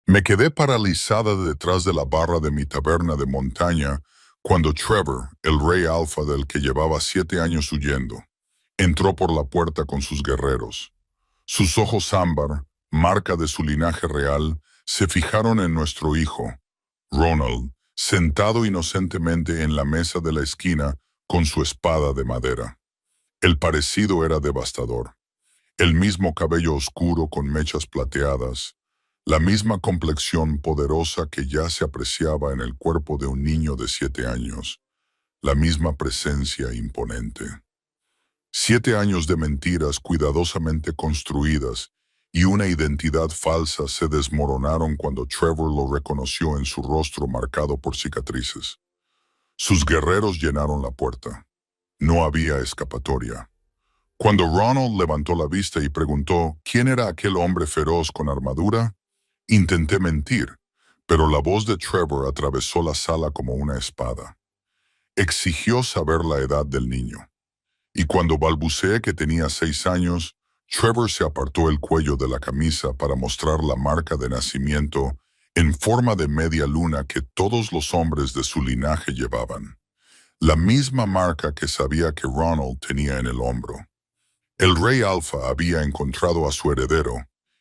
Me quedé paralizada detrás de la barra de mi taberna de montaña cuando Trevor, el rey alfa del que llevaba 7 años huyendo, entró por la puerta con sus guerreros. Sus ojos ámbar, marca de su linaje real, se fijaron en nuestro hijo, Ronald, sentado inocentemente en la mesa de la esquina con su espada de madera. El parecido era devastador. El mismo cabello oscuro con mechas plateadas, la misma complexión poderosa que ya se apreciaba en el cuerpo de un niño de 7 años, la misma presencia imponente. 7 años de mentiras cuidadosamente construidas y una identidad falsa se desmoronaron cuando Trevor lo reconoció en su rostro marcado por cicatrices. Sus guerreros llenaron la puerta. No había escapatoria. Cuando Ronald levantó la vista y preguntó quién era aquel hombre feroz con armadura, intenté mentir, pero la voz de Trevor atravesó la sala como una espada. Exigió saber la edad del niño. Y cuando balbuceé que tenía 6 años, Trevor se apartó el cuello de la camisa para mostrar la marca de nacimiento en forma de media luna que todos los hombres de su linaje llevaban. La misma marca que sabía que Ronald tenía en el hombro. El rey Alfa había encontrado a su heredero,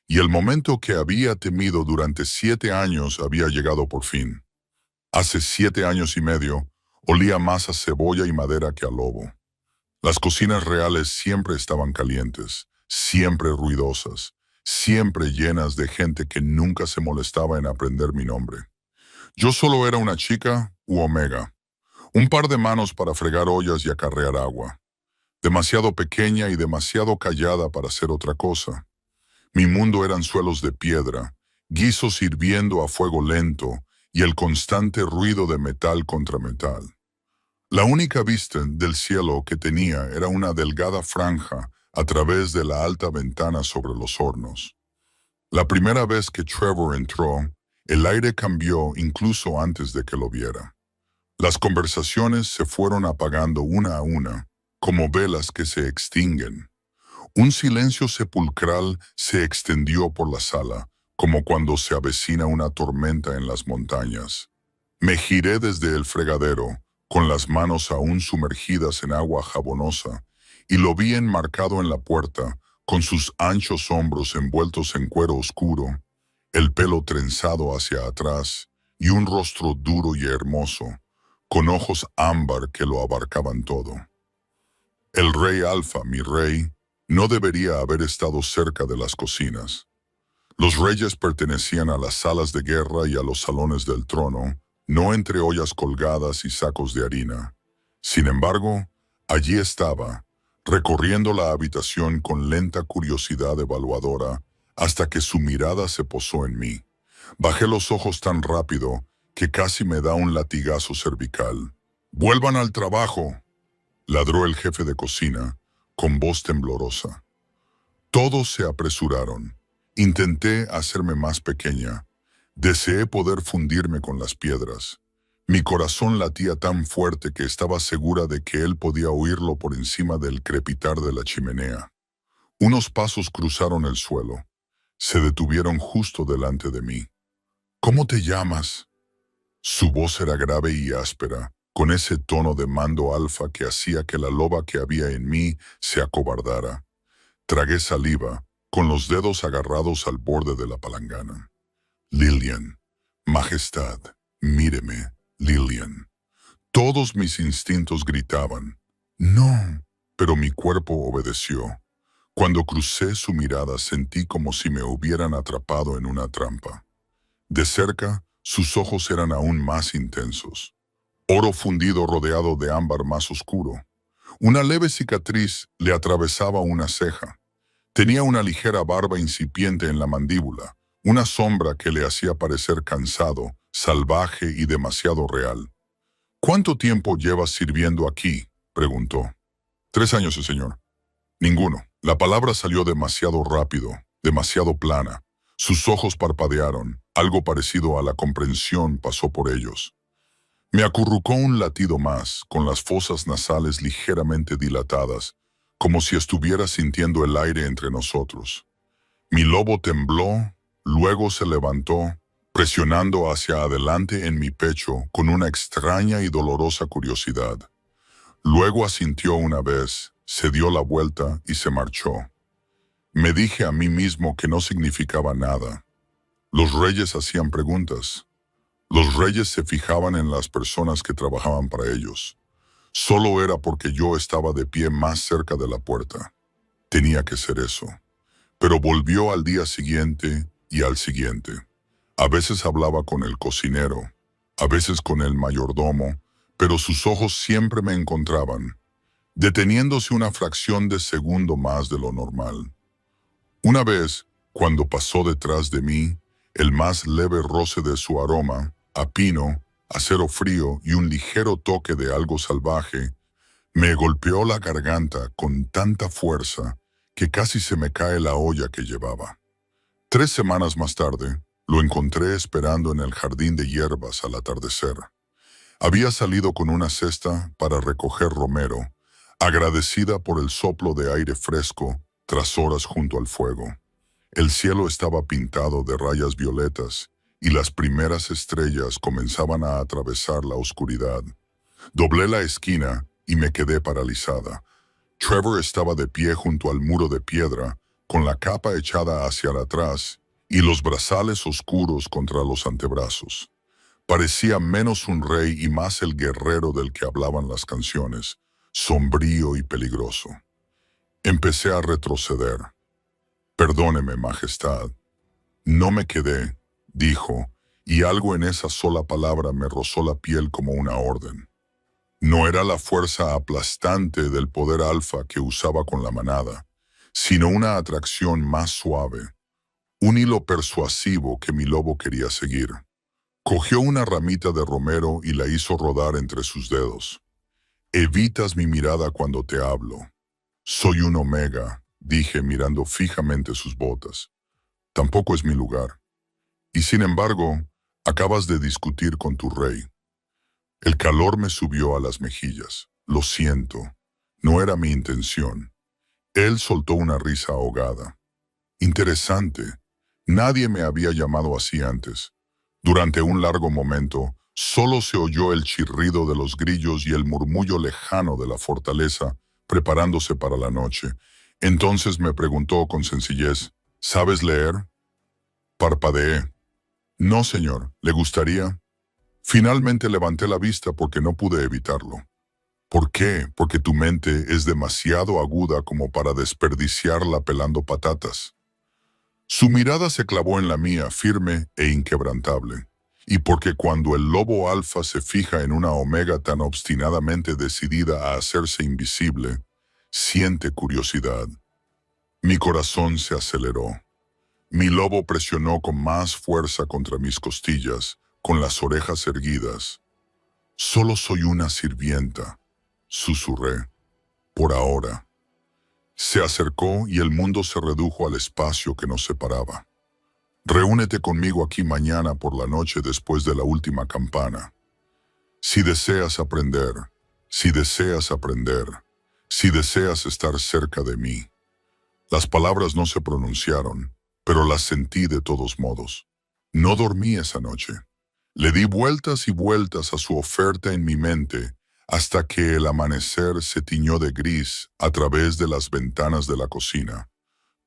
y el momento que había temido durante 7 años había llegado por fin. Hace 7 años y medio, olía más a cebolla y madera que a lobo. Las cocinas reales siempre estaban calientes, siempre ruidosas, siempre llenas de gente que nunca se molestaba en aprender mi nombre. Yo solo era una chica u Omega, un par de manos para fregar ollas y acarrear agua. Demasiado pequeña y demasiado callada para hacer otra cosa. Mi mundo eran suelos de piedra, guisos hirviendo a fuego lento y el constante ruido de metal contra metal. La única vista del cielo que tenía era una delgada franja a través de la alta ventana sobre los hornos. La primera vez que Trevor entró, el aire cambió incluso antes de que lo viera. Las conversaciones se fueron apagando una a una, como velas que se extinguen. Un silencio sepulcral se extendió por la sala, como cuando se avecina una tormenta en las montañas. Me giré desde el fregadero, con las manos aún sumergidas en agua jabonosa, y lo vi enmarcado en la puerta, con sus anchos hombros envueltos en cuero oscuro, el pelo trenzado hacia atrás, y un rostro duro y hermoso, con ojos ámbar que lo abarcaban todo. El rey Alfa, mi rey, no debería haber estado cerca de las cocinas. Los reyes pertenecían a las salas de guerra y a los salones del trono, no entre ollas colgadas y sacos de harina. Sin embargo, allí estaba, recorriendo la habitación con lenta curiosidad evaluadora, hasta que su mirada se posó en mí. Bajé los ojos tan rápido que casi me da un latigazo cervical. «¡Vuelvan al trabajo!», ladró el jefe de cocina, con voz temblorosa. Todos se apresuraron. Intenté hacerme más pequeña. Deseé poder fundirme con las piedras. Mi corazón latía tan fuerte que estaba segura de que él podía oírlo por encima del crepitar de la chimenea. Unos pasos cruzaron el suelo. Se detuvieron justo delante de mí. «¿Cómo te llamas?». Su voz era grave y áspera, con ese tono de mando alfa que hacía que la loba que había en mí se acobardara. Tragué saliva, con los dedos agarrados al borde de la palangana. «Lillian, Majestad, míreme, Lillian». Todos mis instintos gritaban, «¡No!», pero mi cuerpo obedeció. Cuando crucé su mirada sentí como si me hubieran atrapado en una trampa. De cerca, sus ojos eran aún más intensos. Oro fundido rodeado de ámbar más oscuro. Una leve cicatriz le atravesaba una ceja. Tenía una ligera barba incipiente en la mandíbula, una sombra que le hacía parecer cansado, salvaje y demasiado real. «¿Cuánto tiempo llevas sirviendo aquí?», preguntó. «3 años, señor». «Ninguno». La palabra salió demasiado rápido, demasiado plana. Sus ojos parpadearon, algo parecido a la comprensión pasó por ellos. Me acurrucó un latido más, con las fosas nasales ligeramente dilatadas, como si estuviera sintiendo el aire entre nosotros. Mi lobo tembló, luego se levantó, presionando hacia adelante en mi pecho con una extraña y dolorosa curiosidad. Luego asintió una vez, se dio la vuelta y se marchó. Me dije a mí mismo que no significaba nada. Los reyes hacían preguntas. Los reyes se fijaban en las personas que trabajaban para ellos. Solo era porque yo estaba de pie más cerca de la puerta. Tenía que ser eso. Pero volvió al día siguiente y al siguiente. A veces hablaba con el cocinero, a veces con el mayordomo, pero sus ojos siempre me encontraban, deteniéndose una fracción de segundo más de lo normal. Una vez, cuando pasó detrás de mí, el más leve roce de su aroma, a pino, acero frío y un ligero toque de algo salvaje, me golpeó la garganta con tanta fuerza que casi se me cae la olla que llevaba. 3 semanas más tarde, lo encontré esperando en el jardín de hierbas al atardecer. Había salido con una cesta para recoger romero, agradecida por el soplo de aire fresco tras horas junto al fuego. El cielo estaba pintado de rayas violetas y las primeras estrellas comenzaban a atravesar la oscuridad. Doblé la esquina y me quedé paralizada. Trevor estaba de pie junto al muro de piedra, con la capa echada hacia atrás y los brazales oscuros contra los antebrazos. Parecía menos un rey y más el guerrero del que hablaban las canciones, sombrío y peligroso. Empecé a retroceder. «Perdóneme, Majestad». «No me quedé», dijo, y algo en esa sola palabra me rozó la piel como una orden. No era la fuerza aplastante del poder alfa que usaba con la manada, sino una atracción más suave, un hilo persuasivo que mi lobo quería seguir. Cogió una ramita de romero y la hizo rodar entre sus dedos. «Evitas mi mirada cuando te hablo». «Soy un omega», dije mirando fijamente sus botas. «Tampoco es mi lugar. Y sin embargo, acabas de discutir con tu rey». El calor me subió a las mejillas. «Lo siento. No era mi intención». Él soltó una risa ahogada. «Interesante. Nadie me había llamado así antes». Durante un largo momento, solo se oyó el chirrido de los grillos y el murmullo lejano de la fortaleza, preparándose para la noche. Entonces me preguntó con sencillez, «¿Sabes leer?» Parpadeé. «No, señor. ¿Le gustaría?» Finalmente levanté la vista porque no pude evitarlo. «¿Por qué? Porque tu mente es demasiado aguda como para desperdiciarla pelando patatas». Su mirada se clavó en la mía, firme e inquebrantable. Y porque cuando el lobo alfa se fija en una omega tan obstinadamente decidida a hacerse invisible, siente curiosidad. Mi corazón se aceleró. Mi lobo presionó con más fuerza contra mis costillas, con las orejas erguidas. «Solo soy una sirvienta», susurré. «Por ahora». Se acercó y el mundo se redujo al espacio que nos separaba. «Reúnete conmigo aquí mañana por la noche después de la última campana. Si deseas aprender, si deseas aprender, si deseas estar cerca de mí». Las palabras no se pronunciaron, pero las sentí de todos modos. No dormí esa noche. Le di vueltas y vueltas a su oferta en mi mente, hasta que el amanecer se tiñó de gris a través de las ventanas de la cocina.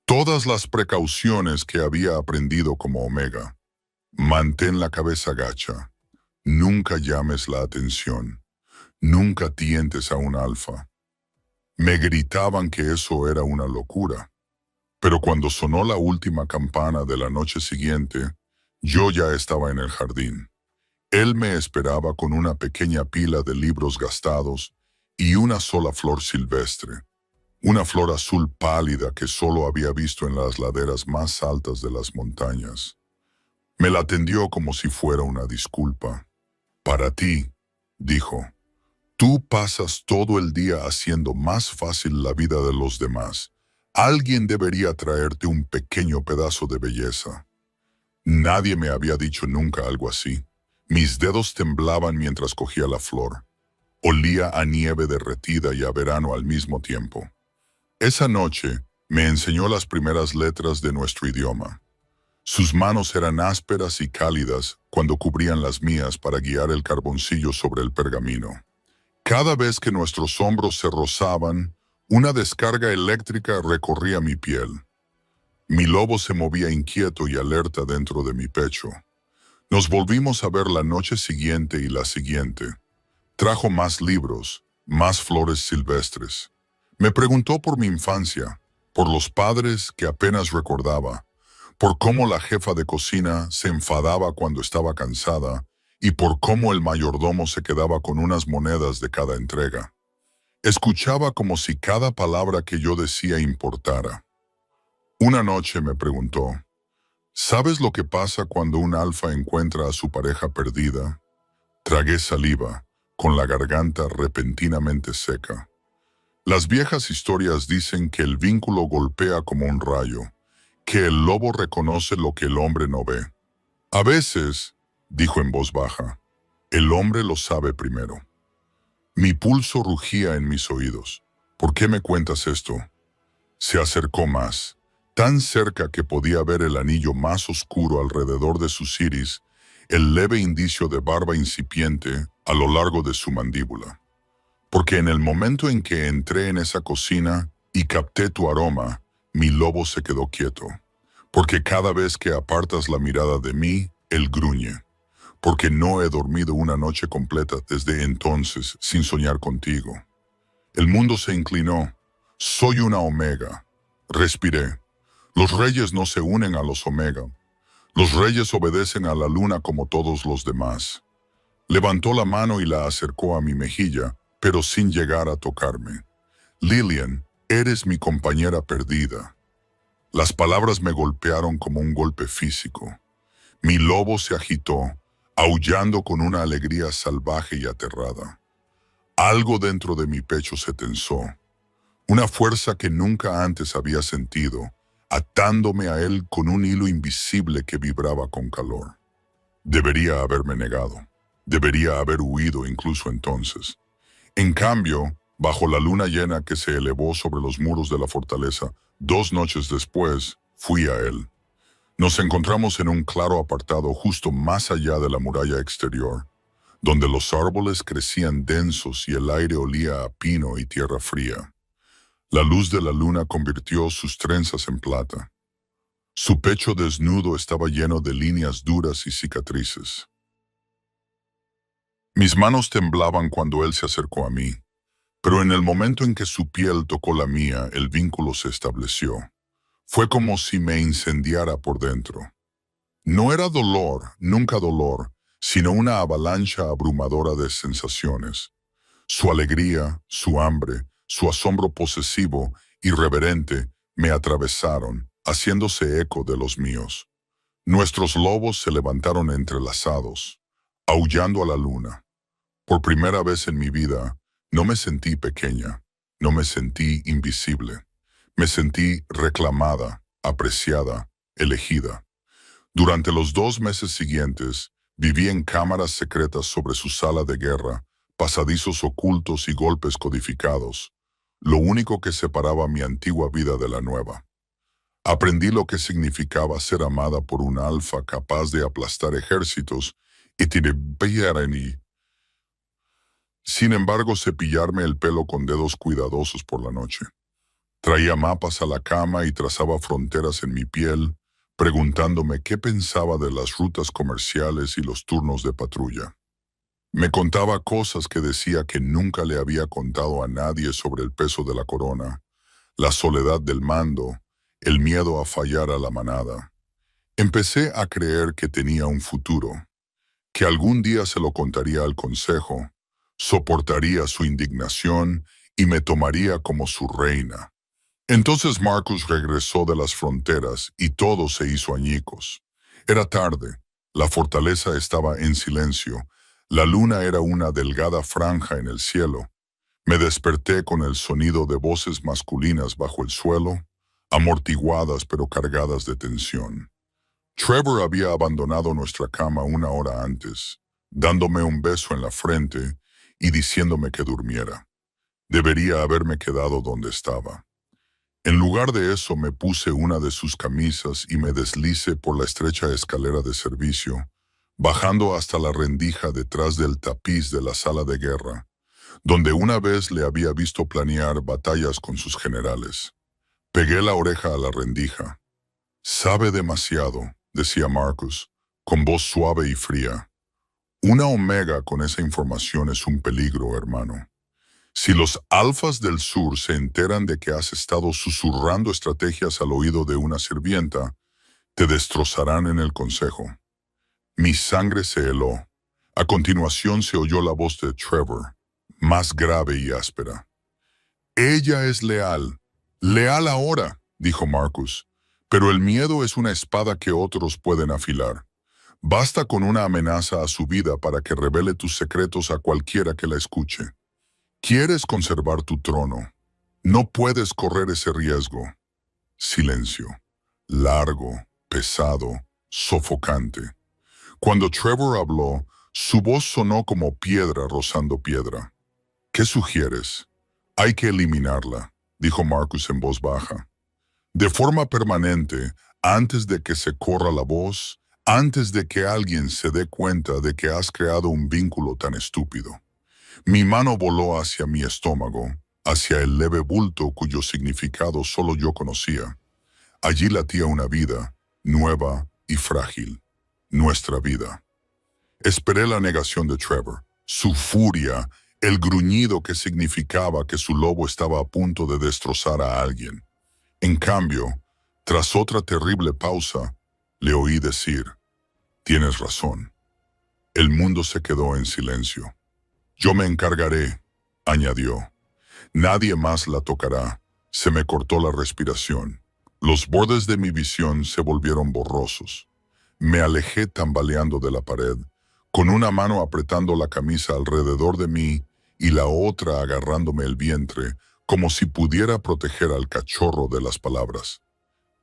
Todas las precauciones que había aprendido como omega. Mantén la cabeza gacha. Nunca llames la atención. Nunca tientes a un alfa. Me gritaban que eso era una locura. Pero cuando sonó la última campana de la noche siguiente, yo ya estaba en el jardín. Él me esperaba con una pequeña pila de libros gastados y una sola flor silvestre, una flor azul pálida que solo había visto en las laderas más altas de las montañas. Me la tendió como si fuera una disculpa. «Para ti», dijo, «tú pasas todo el día haciendo más fácil la vida de los demás. Alguien debería traerte un pequeño pedazo de belleza». Nadie me había dicho nunca algo así. Mis dedos temblaban mientras cogía la flor. Olía a nieve derretida y a verano al mismo tiempo. Esa noche me enseñó las primeras letras de nuestro idioma. Sus manos eran ásperas y cálidas cuando cubrían las mías para guiar el carboncillo sobre el pergamino. Cada vez que nuestros hombros se rozaban, una descarga eléctrica recorría mi piel. Mi lobo se movía inquieto y alerta dentro de mi pecho. Nos volvimos a ver la noche siguiente y la siguiente. Trajo más libros, más flores silvestres. Me preguntó por mi infancia, por los padres que apenas recordaba, por cómo la jefa de cocina se enfadaba cuando estaba cansada y por cómo el mayordomo se quedaba con unas monedas de cada entrega. Escuchaba como si cada palabra que yo decía importara. Una noche me preguntó, ¿sabes lo que pasa cuando un alfa encuentra a su pareja perdida? Tragué saliva, con la garganta repentinamente seca. Las viejas historias dicen que el vínculo golpea como un rayo, que el lobo reconoce lo que el hombre no ve. A veces, dijo en voz baja, el hombre lo sabe primero. Mi pulso rugía en mis oídos. ¿Por qué me cuentas esto? Se acercó más, tan cerca que podía ver el anillo más oscuro alrededor de sus iris, el leve indicio de barba incipiente a lo largo de su mandíbula. Porque en el momento en que entré en esa cocina y capté tu aroma, mi lobo se quedó quieto. Porque cada vez que apartas la mirada de mí, él gruñe. Porque no he dormido una noche completa desde entonces sin soñar contigo. El mundo se inclinó. Soy una omega. Respiré. Los reyes no se unen a los omega. Los reyes obedecen a la luna como todos los demás. Levantó la mano y la acercó a mi mejilla, pero sin llegar a tocarme. Lillian, eres mi compañera perdida. Las palabras me golpearon como un golpe físico. Mi lobo se agitó, aullando con una alegría salvaje y aterrada. Algo dentro de mi pecho se tensó. Una fuerza que nunca antes había sentido, atándome a él con un hilo invisible que vibraba con calor. Debería haberme negado. Debería haber huido incluso entonces. En cambio, bajo la luna llena que se elevó sobre los muros de la fortaleza, 2 noches después, fui a él. Nos encontramos en un claro apartado justo más allá de la muralla exterior, donde los árboles crecían densos y el aire olía a pino y tierra fría. La luz de la luna convirtió sus trenzas en plata. Su pecho desnudo estaba lleno de líneas duras y cicatrices. Mis manos temblaban cuando él se acercó a mí, pero en el momento en que su piel tocó la mía, el vínculo se estableció. Fue como si me incendiara por dentro. No era dolor, nunca dolor, sino una avalancha abrumadora de sensaciones. Su alegría, su hambre, su asombro posesivo, irreverente, me atravesaron, haciéndose eco de los míos. Nuestros lobos se levantaron entrelazados, aullando a la luna. Por primera vez en mi vida, no me sentí pequeña, no me sentí invisible. Me sentí reclamada, apreciada, elegida. Durante los 2 meses siguientes, viví en cámaras secretas sobre su sala de guerra, pasadizos ocultos y golpes codificados, lo único que separaba mi antigua vida de la nueva. Aprendí lo que significaba ser amada por un alfa capaz de aplastar ejércitos y sin embargo, cepillarme el pelo con dedos cuidadosos por la noche. Traía mapas a la cama y trazaba fronteras en mi piel, preguntándome qué pensaba de las rutas comerciales y los turnos de patrulla. Me contaba cosas que decía que nunca le había contado a nadie sobre el peso de la corona, la soledad del mando, el miedo a fallar a la manada. Empecé a creer que tenía un futuro, que algún día se lo contaría al consejo, soportaría su indignación y me tomaría como su reina. Entonces Marcus regresó de las fronteras y todo se hizo añicos. Era tarde, la fortaleza estaba en silencio, la luna era una delgada franja en el cielo. Me desperté con el sonido de voces masculinas bajo el suelo, amortiguadas pero cargadas de tensión. Trevor había abandonado nuestra cama 1 hora antes, dándome un beso en la frente y diciéndome que durmiera. Debería haberme quedado donde estaba. En lugar de eso me puse una de sus camisas y me deslicé por la estrecha escalera de servicio, bajando hasta la rendija detrás del tapiz de la sala de guerra, donde una vez le había visto planear batallas con sus generales. Pegué la oreja a la rendija. «Sabe demasiado», decía Marcus, con voz suave y fría. «Una omega con esa información es un peligro, hermano. Si los alfas del sur se enteran de que has estado susurrando estrategias al oído de una sirvienta, te destrozarán en el consejo». Mi sangre se heló. A continuación se oyó la voz de Trevor, más grave y áspera. «Ella es leal. Leal ahora», dijo Marcus. «Pero el miedo es una espada que otros pueden afilar. Basta con una amenaza a su vida para que revele tus secretos a cualquiera que la escuche. Quieres conservar tu trono. No puedes correr ese riesgo». Silencio. Largo, pesado, sofocante. Cuando Trevor habló, su voz sonó como piedra rozando piedra. «¿Qué sugieres?» «Hay que eliminarla», dijo Marcus en voz baja. «De forma permanente, antes de que se corra la voz, antes de que alguien se dé cuenta de que has creado un vínculo tan estúpido». Mi mano voló hacia mi estómago, hacia el leve bulto cuyo significado solo yo conocía. Allí latía una vida, nueva y frágil. Nuestra vida. Esperé la negación de Trevor, su furia, el gruñido que significaba que su lobo estaba a punto de destrozar a alguien. En cambio, tras otra terrible pausa, le oí decir: «Tienes razón». El mundo se quedó en silencio. «Yo me encargaré», añadió. «Nadie más la tocará». Se me cortó la respiración. Los bordes de mi visión se volvieron borrosos. Me alejé tambaleando de la pared, con una mano apretando la camisa alrededor de mí y la otra agarrándome el vientre, como si pudiera proteger al cachorro de las palabras.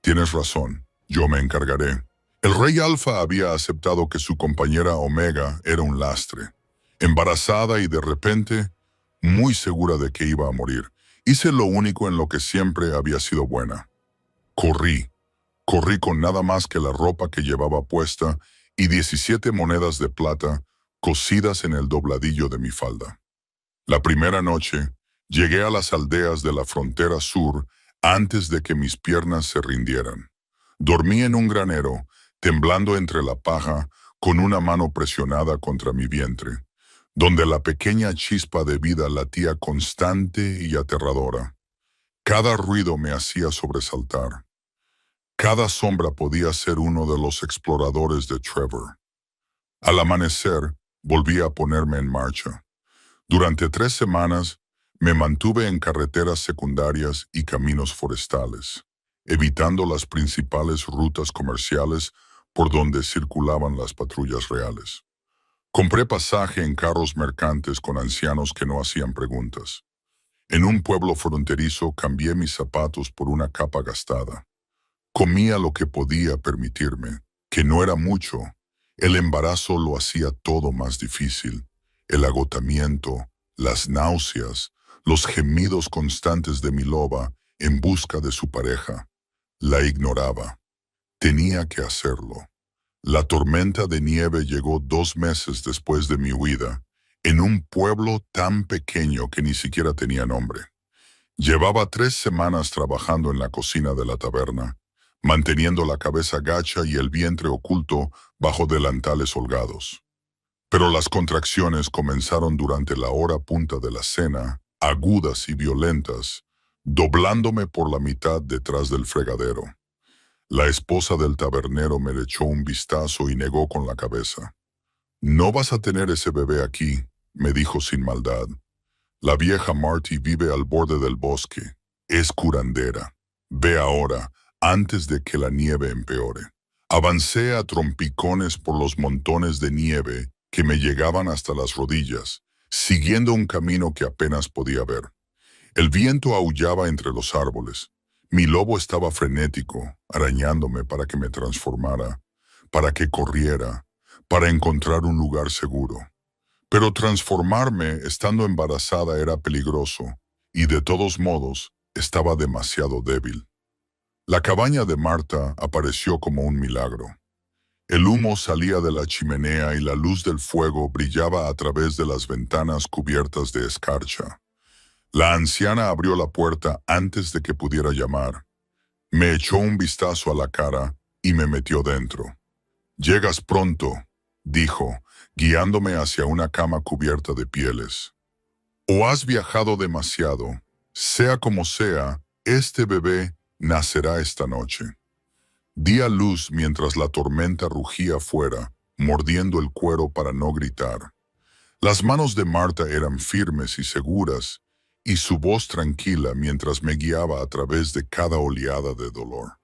«Tienes razón, yo me encargaré». El rey Alfa había aceptado que su compañera Omega era un lastre. Embarazada y de repente, muy segura de que iba a morir, hice lo único en lo que siempre había sido buena. Corrí. Corrí con nada más que la ropa que llevaba puesta y 17 monedas de plata cosidas en el dobladillo de mi falda. La primera noche, llegué a las aldeas de la frontera sur antes de que mis piernas se rindieran. Dormí en un granero, temblando entre la paja, con una mano presionada contra mi vientre, donde la pequeña chispa de vida latía constante y aterradora. Cada ruido me hacía sobresaltar. Cada sombra podía ser uno de los exploradores de Trevor. Al amanecer, volví a ponerme en marcha. Durante 3 semanas, me mantuve en carreteras secundarias y caminos forestales, evitando las principales rutas comerciales por donde circulaban las patrullas reales. Compré pasaje en carros mercantes con ancianos que no hacían preguntas. En un pueblo fronterizo cambié mis zapatos por una capa gastada. Comía lo que podía permitirme, que no era mucho. El embarazo lo hacía todo más difícil. El agotamiento, las náuseas, los gemidos constantes de mi loba en busca de su pareja. La ignoraba. Tenía que hacerlo. La tormenta de nieve llegó 2 meses después de mi huida, en un pueblo tan pequeño que ni siquiera tenía nombre. Llevaba 3 semanas trabajando en la cocina de la taberna, manteniendo la cabeza gacha y el vientre oculto bajo delantales holgados. Pero las contracciones comenzaron durante la hora punta de la cena, agudas y violentas, doblándome por la mitad detrás del fregadero. La esposa del tabernero me echó un vistazo y negó con la cabeza. «No vas a tener ese bebé aquí», me dijo sin maldad. «La vieja Marty vive al borde del bosque. Es curandera. Ve ahora, antes de que la nieve empeore». Avancé a trompicones por los montones de nieve que me llegaban hasta las rodillas, siguiendo un camino que apenas podía ver. El viento aullaba entre los árboles. Mi lobo estaba frenético, arañándome para que me transformara, para que corriera, para encontrar un lugar seguro. Pero transformarme estando embarazada era peligroso, y de todos modos, estaba demasiado débil. La cabaña de Marta apareció como un milagro. El humo salía de la chimenea y la luz del fuego brillaba a través de las ventanas cubiertas de escarcha. La anciana abrió la puerta antes de que pudiera llamar. Me echó un vistazo a la cara y me metió dentro. «Llegas pronto», dijo, guiándome hacia una cama cubierta de pieles. «O has viajado demasiado. Sea como sea, este bebé nacerá esta noche». Di a luz mientras la tormenta rugía fuera, mordiendo el cuero para no gritar. Las manos de Marta eran firmes y seguras, y su voz tranquila mientras me guiaba a través de cada oleada de dolor.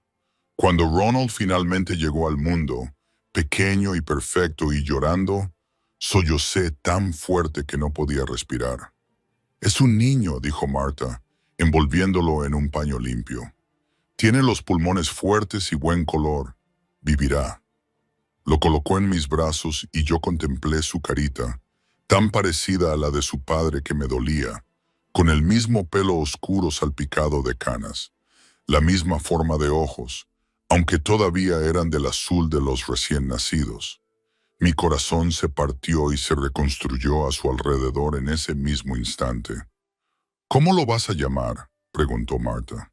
Cuando Ronald finalmente llegó al mundo, pequeño y perfecto y llorando, sollocé tan fuerte que no podía respirar. «Es un niño», dijo Marta, envolviéndolo en un paño limpio. «Tiene los pulmones fuertes y buen color. Vivirá». Lo colocó en mis brazos y yo contemplé su carita, tan parecida a la de su padre que me dolía, con el mismo pelo oscuro salpicado de canas, la misma forma de ojos, aunque todavía eran del azul de los recién nacidos. Mi corazón se partió y se reconstruyó a su alrededor en ese mismo instante. «¿Cómo lo vas a llamar?», preguntó Marta.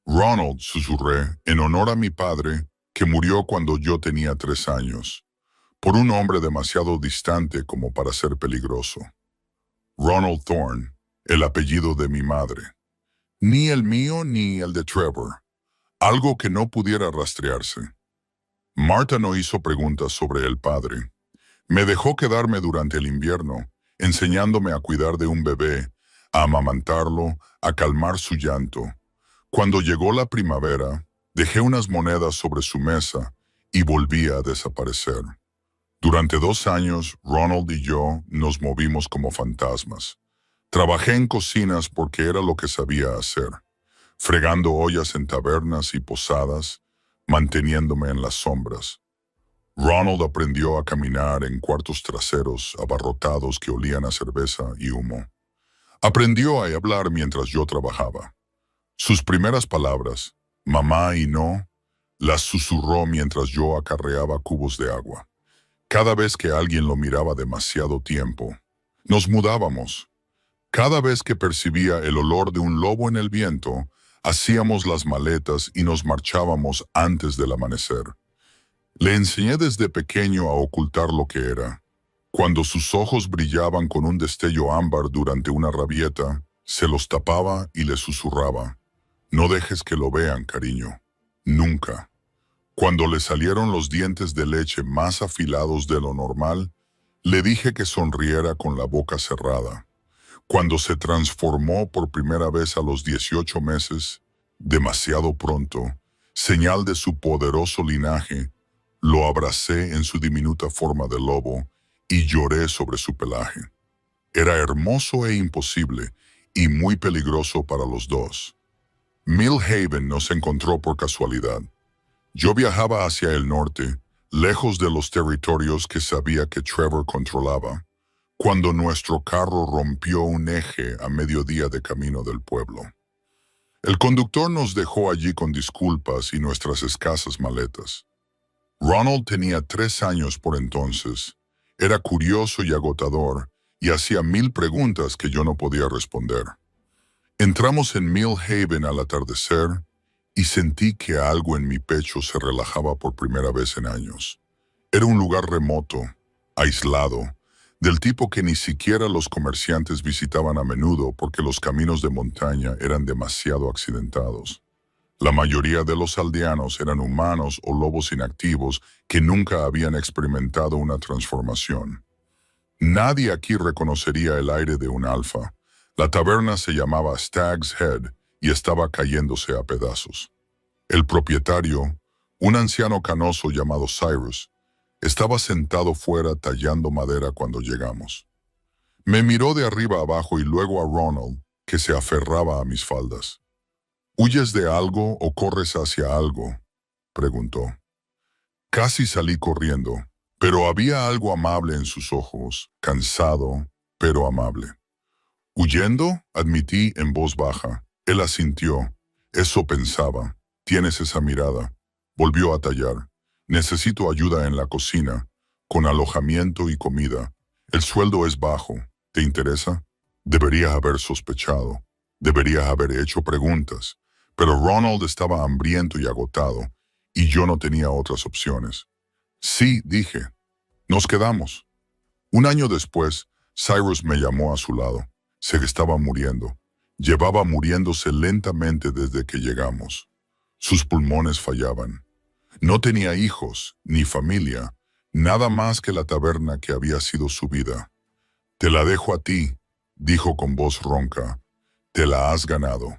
«Ronald», susurré, en honor a mi padre, que murió cuando yo tenía 3 años, por un hombre demasiado distante como para ser peligroso. Ronald Thorne, el apellido de mi madre. Ni el mío ni el de Trevor. Algo que no pudiera rastrearse. Marta no hizo preguntas sobre el padre. Me dejó quedarme durante el invierno, enseñándome a cuidar de un bebé, a amamantarlo, a calmar su llanto. Cuando llegó la primavera, dejé unas monedas sobre su mesa y volví a desaparecer. Durante 2 años, Ronald y yo nos movimos como fantasmas. Trabajé en cocinas porque era lo que sabía hacer, fregando ollas en tabernas y posadas, manteniéndome en las sombras. Ronald aprendió a caminar en cuartos traseros abarrotados que olían a cerveza y humo. Aprendió a hablar mientras yo trabajaba. Sus primeras palabras, mamá y no, las susurró mientras yo acarreaba cubos de agua. Cada vez que alguien lo miraba demasiado tiempo, nos mudábamos. Cada vez que percibía el olor de un lobo en el viento, hacíamos las maletas y nos marchábamos antes del amanecer. Le enseñé desde pequeño a ocultar lo que era. Cuando sus ojos brillaban con un destello ámbar durante una rabieta, se los tapaba y le susurraba. «No dejes que lo vean, cariño. Nunca». Cuando le salieron los dientes de leche más afilados de lo normal, le dije que sonriera con la boca cerrada. Cuando se transformó por primera vez a los 18 meses, demasiado pronto, señal de su poderoso linaje, lo abracé en su diminuta forma de lobo y lloré sobre su pelaje. Era hermoso e imposible, y muy peligroso para los dos. Mill Haven nos encontró por casualidad. Yo viajaba hacia el norte, lejos de los territorios que sabía que Trevor controlaba, cuando nuestro carro rompió un eje a mediodía de camino del pueblo. El conductor nos dejó allí con disculpas y nuestras escasas maletas. Ronald tenía 3 años por entonces, era curioso y agotador, y hacía 1000 preguntas que yo no podía responder. Entramos en Mill Haven al atardecer y sentí que algo en mi pecho se relajaba por primera vez en años. Era un lugar remoto, aislado, del tipo que ni siquiera los comerciantes visitaban a menudo porque los caminos de montaña eran demasiado accidentados. La mayoría de los aldeanos eran humanos o lobos inactivos que nunca habían experimentado una transformación. Nadie aquí reconocería el aire de un alfa. La taberna se llamaba Stag's Head y estaba cayéndose a pedazos. El propietario, un anciano canoso llamado Cyrus, estaba sentado fuera tallando madera cuando llegamos. Me miró de arriba abajo y luego a Ronald, que se aferraba a mis faldas. «¿Huyes de algo o corres hacia algo?», preguntó. Casi salí corriendo, pero había algo amable en sus ojos, cansado, pero amable. «¿Huyendo?», admití en voz baja. Él asintió. Eso pensaba. Tienes esa mirada. Volvió a tallar. Necesito ayuda en la cocina, con alojamiento y comida. El sueldo es bajo. ¿Te interesa? Deberías haber sospechado. Deberías haber hecho preguntas. Pero Ronald estaba hambriento y agotado, y yo no tenía otras opciones. Sí, dije. Nos quedamos. Un año después, Cyrus me llamó a su lado. Se estaba muriendo. Llevaba muriéndose lentamente desde que llegamos. Sus pulmones fallaban. No tenía hijos, ni familia, nada más que la taberna que había sido su vida. Te la dejo a ti, dijo con voz ronca. Te la has ganado.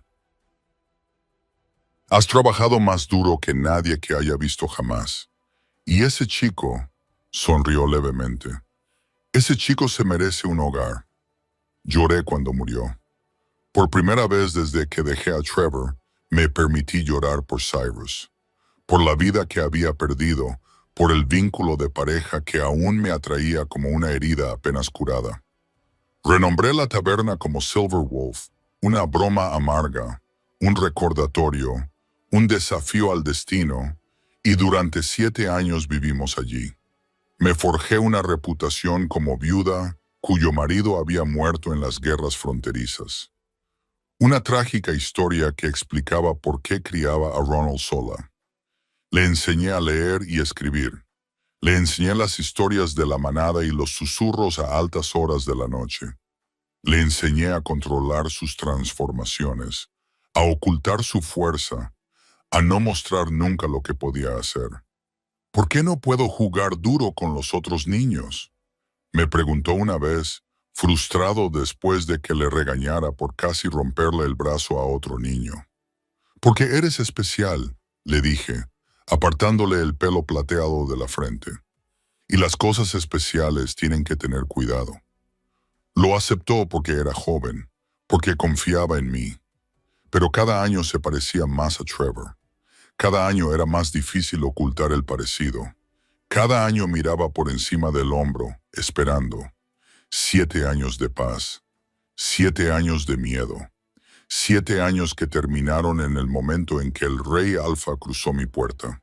Has trabajado más duro que nadie que haya visto jamás. Y ese chico, sonrió levemente. Ese chico se merece un hogar. Lloré cuando murió. Por primera vez desde que dejé a Trevor, me permití llorar por Cyrus, por la vida que había perdido, por el vínculo de pareja que aún me atraía como una herida apenas curada. Renombré la taberna como Silver Wolf, una broma amarga, un recordatorio, un desafío al destino, y durante 7 años vivimos allí. Me forjé una reputación como viuda cuyo marido había muerto en las guerras fronterizas. Una trágica historia que explicaba por qué criaba a Ronald sola. Le enseñé a leer y escribir. Le enseñé las historias de la manada y los susurros a altas horas de la noche. Le enseñé a controlar sus transformaciones, a ocultar su fuerza, a no mostrar nunca lo que podía hacer. ¿Por qué no puedo jugar duro con los otros niños?, me preguntó una vez, frustrado después de que le regañara por casi romperle el brazo a otro niño. Porque eres especial, le dije, apartándole el pelo plateado de la frente. Y las cosas especiales tienen que tener cuidado. Lo aceptó porque era joven, porque confiaba en mí. Pero cada año se parecía más a Trevor. Cada año era más difícil ocultar el parecido. Cada año miraba por encima del hombro, esperando. 7 años de paz. 7 años de miedo. 7 años que terminaron en el momento en que el Rey Alfa cruzó mi puerta.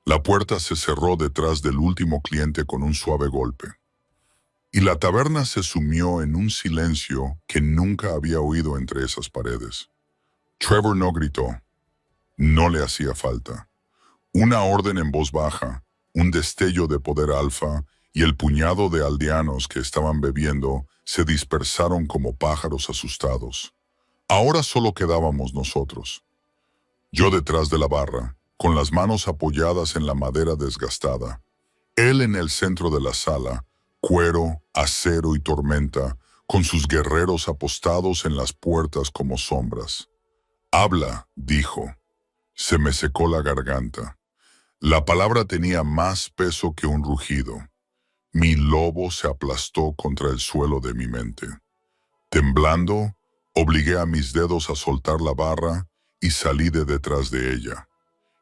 La puerta se cerró detrás del último cliente con un suave golpe. Y la taberna se sumió en un silencio que nunca había oído entre esas paredes. Trevor no gritó. No le hacía falta. Una orden en voz baja, un destello de poder alfa, y el puñado de aldeanos que estaban bebiendo se dispersaron como pájaros asustados. Ahora solo quedábamos nosotros. Yo detrás de la barra, con las manos apoyadas en la madera desgastada. Él en el centro de la sala, cuero, acero y tormenta, con sus guerreros apostados en las puertas como sombras. «Habla», dijo. Se me secó la garganta. La palabra tenía más peso que un rugido. Mi lobo se aplastó contra el suelo de mi mente. Temblando, obligué a mis dedos a soltar la barra y salí de detrás de ella.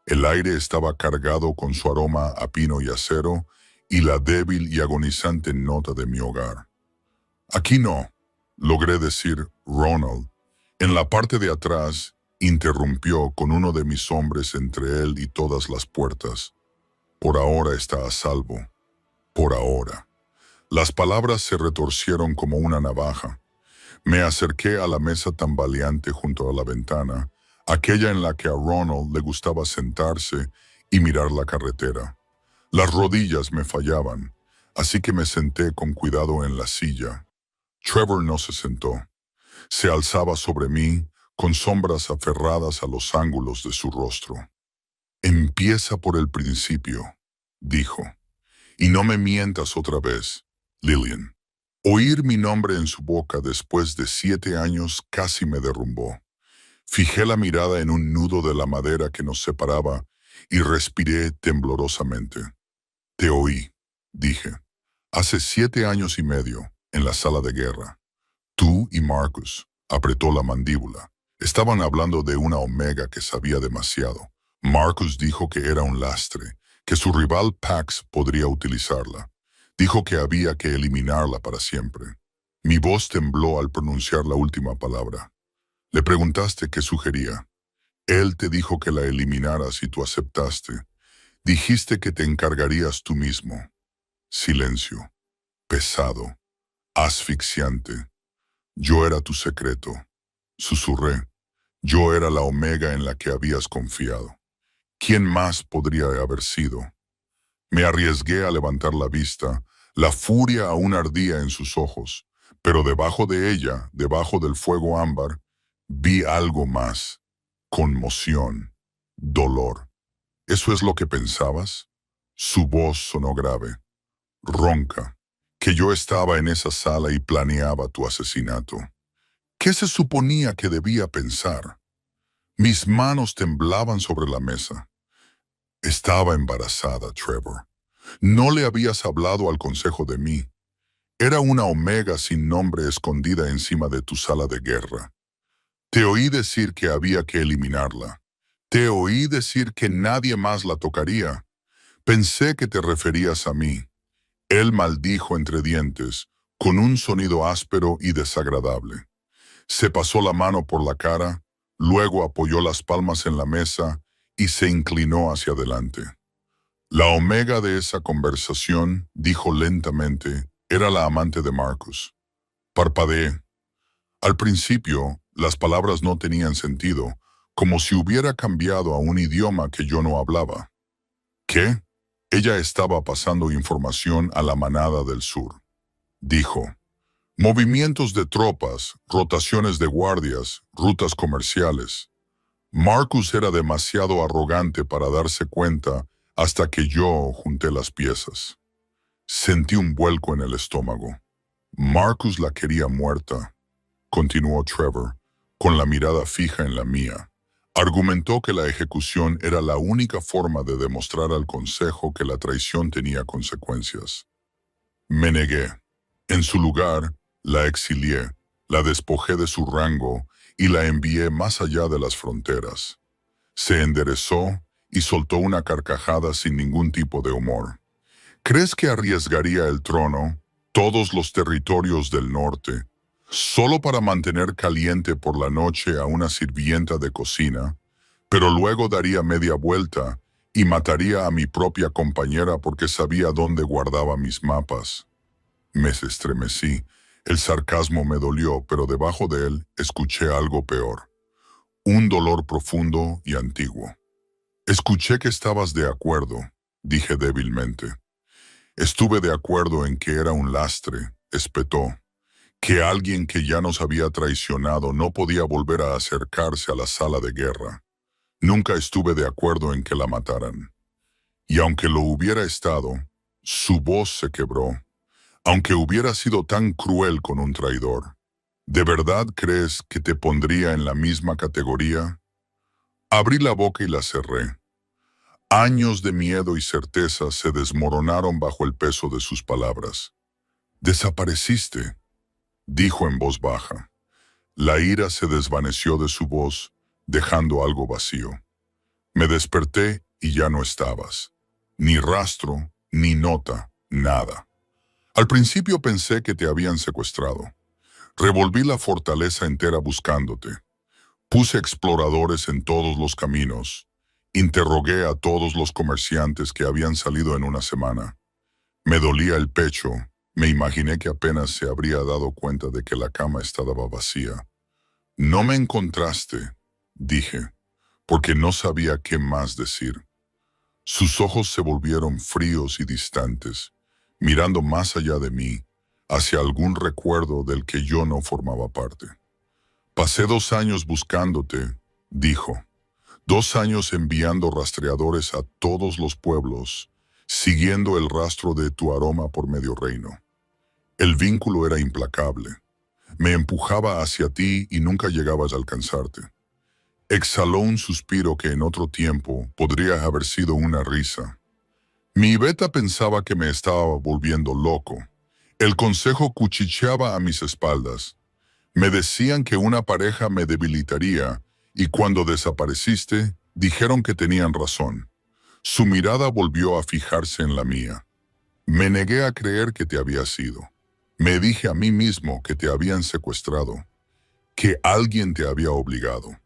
El aire estaba cargado con su aroma a pino y acero y la débil y agonizante nota de mi hogar. «Aquí no», logré decir Ronald. En la parte de atrás, interrumpió con uno de mis hombres entre él y todas las puertas. «Por ahora está a salvo. Por ahora». Las palabras se retorcieron como una navaja. Me acerqué a la mesa tambaleante junto a la ventana, aquella en la que a Ronald le gustaba sentarse y mirar la carretera. Las rodillas me fallaban, así que me senté con cuidado en la silla. Trevor no se sentó. Se alzaba sobre mí, con sombras aferradas a los ángulos de su rostro. «Empieza por el principio», dijo. «Y no me mientas otra vez, Lillian». Oír mi nombre en su boca después de 7 años casi me derrumbó. Fijé la mirada en un nudo de la madera que nos separaba y respiré temblorosamente. «Te oí», dije. «Hace 7 años y medio, en la sala de guerra. Tú y Marcus», apretó la mandíbula. Estaban hablando de una Omega que sabía demasiado. Marcus dijo que era un lastre, que su rival Pax podría utilizarla. Dijo que había que eliminarla para siempre. Mi voz tembló al pronunciar la última palabra. Le preguntaste qué sugería. Él te dijo que la eliminaras y tú aceptaste. Dijiste que te encargarías tú mismo. Silencio. Pesado. Asfixiante. Yo era tu secreto. Susurré. Yo era la omega en la que habías confiado. ¿Quién más podría haber sido? Me arriesgué a levantar la vista. La furia aún ardía en sus ojos, pero debajo de ella, debajo del fuego ámbar, vi algo más. Conmoción. Dolor. ¿Eso es lo que pensabas? Su voz sonó grave, ronca, que yo estaba en esa sala y planeaba tu asesinato. ¿Qué se suponía que debía pensar? Mis manos temblaban sobre la mesa. Estaba embarazada, Trevor. No le habías hablado al consejo de mí. Era una omega sin nombre escondida encima de tu sala de guerra. Te oí decir que había que eliminarla. Te oí decir que nadie más la tocaría. Pensé que te referías a mí. Él maldijo entre dientes, con un sonido áspero y desagradable. Se pasó la mano por la cara, luego apoyó las palmas en la mesa y se inclinó hacia adelante. La omega de esa conversación, dijo lentamente, era la amante de Marcus. Parpadeé. Al principio, las palabras no tenían sentido, como si hubiera cambiado a un idioma que yo no hablaba. ¿Qué? Ella estaba pasando información a la manada del sur. Dijo, movimientos de tropas, rotaciones de guardias, rutas comerciales. Marcus era demasiado arrogante para darse cuenta hasta que yo junté las piezas. Sentí un vuelco en el estómago. Marcus la quería muerta, continuó Trevor, con la mirada fija en la mía. Argumentó que la ejecución era la única forma de demostrar al consejo que la traición tenía consecuencias. Me negué. En su lugar, la exilié, la despojé de su rango y la envié más allá de las fronteras. Se enderezó y soltó una carcajada sin ningún tipo de humor. ¿Crees que arriesgaría el trono, todos los territorios del norte, solo para mantener caliente por la noche a una sirvienta de cocina, pero luego daría media vuelta y mataría a mi propia compañera porque sabía dónde guardaba mis mapas? Me estremecí. El sarcasmo me dolió, pero debajo de él escuché algo peor. Un dolor profundo y antiguo. Escuché que estabas de acuerdo, dije débilmente. Estuve de acuerdo en que era un lastre, espetó. Que alguien que ya nos había traicionado no podía volver a acercarse a la sala de guerra. Nunca estuve de acuerdo en que la mataran. Y aunque lo hubiera estado, su voz se quebró. Aunque hubiera sido tan cruel con un traidor, ¿de verdad crees que te pondría en la misma categoría? Abrí la boca y la cerré. Años de miedo y certeza se desmoronaron bajo el peso de sus palabras. Desapareciste, dijo en voz baja. La ira se desvaneció de su voz, dejando algo vacío. Me desperté y ya no estabas. Ni rastro, ni nota, nada. Al principio pensé que te habían secuestrado. Revolví la fortaleza entera buscándote. Puse exploradores en todos los caminos. Interrogué a todos los comerciantes que habían salido en una semana. Me dolía el pecho. Me imaginé que apenas se habría dado cuenta de que la cama estaba vacía. No me encontraste, dije, porque no sabía qué más decir. Sus ojos se volvieron fríos y distantes, mirando más allá de mí, hacia algún recuerdo del que yo no formaba parte. Pasé 2 años buscándote, dijo. 2 años enviando rastreadores a todos los pueblos, siguiendo el rastro de tu aroma por medio reino. El vínculo era implacable. Me empujaba hacia ti y nunca llegabas a alcanzarte. Exhaló un suspiro que en otro tiempo podría haber sido una risa. Mi Iveta pensaba que me estaba volviendo loco. El consejo cuchicheaba a mis espaldas. Me decían que una pareja me debilitaría y cuando desapareciste, dijeron que tenían razón. Su mirada volvió a fijarse en la mía. Me negué a creer que te había sido. Me dije a mí mismo que te habían secuestrado. que alguien te había obligado.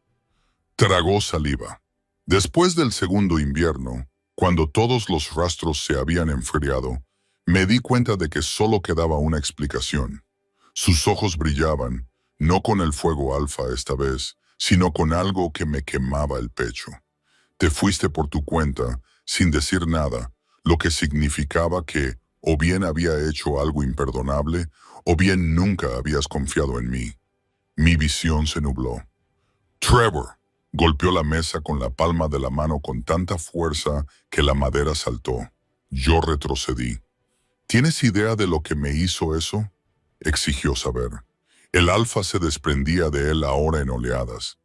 Tragó saliva. Después del segundo invierno, cuando todos los rastros se habían enfriado, me di cuenta de que solo quedaba una explicación. Sus ojos brillaban, no con el fuego alfa esta vez, sino con algo que me quemaba el pecho. Te fuiste por tu cuenta, sin decir nada, lo que significaba que o bien había hecho algo imperdonable, o bien nunca habías confiado en mí. Mi visión se nubló. Trevor golpeó la mesa con la palma de la mano con tanta fuerza que la madera saltó. Yo retrocedí. ¿Tienes idea de lo que me hizo eso? Exigió saber. El alfa se desprendía de él ahora en oleadas.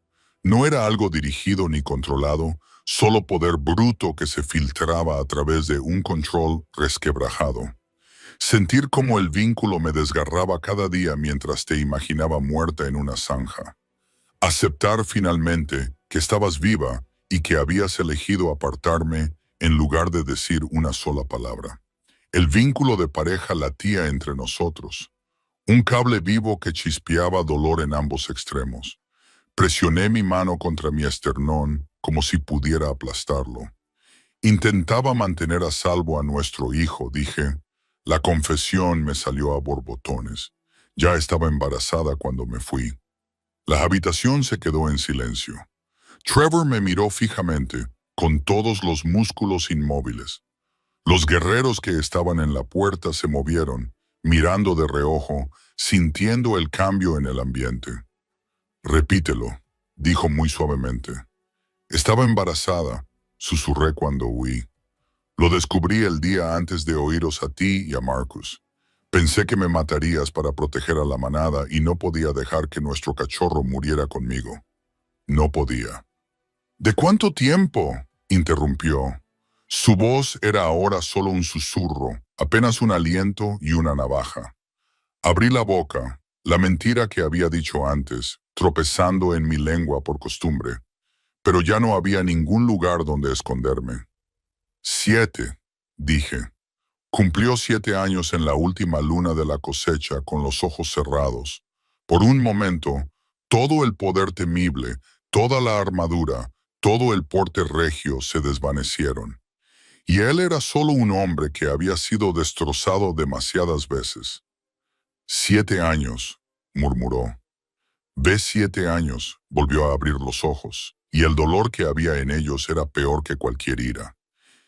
No era algo dirigido ni controlado, solo poder bruto que se filtraba a través de un control resquebrajado. Sentir cómo el vínculo me desgarraba cada día mientras te imaginaba muerta en una zanja. Aceptar finalmente que estabas viva y que habías elegido apartarme en lugar de decir una sola palabra. El vínculo de pareja latía entre nosotros. Un cable vivo que chispeaba dolor en ambos extremos. Presioné mi mano contra mi esternón como si pudiera aplastarlo. Intentaba mantener a salvo a nuestro hijo, dije. La confesión me salió a borbotones. Ya estaba embarazada cuando me fui. La habitación se quedó en silencio. Trevor me miró fijamente, con todos los músculos inmóviles. Los guerreros que estaban en la puerta se movieron, mirando de reojo, sintiendo el cambio en el ambiente. Repítelo, dijo muy suavemente. Estaba embarazada, susurré cuando huí. Lo descubrí el día antes de oíros a ti y a Marcus. Pensé que me matarías para proteger a la manada y no podía dejar que nuestro cachorro muriera conmigo. No podía. ¿De cuánto tiempo?, interrumpió. Su voz era ahora solo un susurro, apenas un aliento y una navaja. Abrí la boca, la mentira que había dicho antes, tropezando en mi lengua por costumbre, pero ya no había ningún lugar donde esconderme. 7, dije. Cumplió 7 años en la última luna de la cosecha con los ojos cerrados. Por un momento, todo el poder temible, toda la armadura, todo el porte regio se desvanecieron. Y él era solo un hombre que había sido destrozado demasiadas veces. 7 años, murmuró. Ves 7 años, volvió a abrir los ojos, y el dolor que había en ellos era peor que cualquier ira.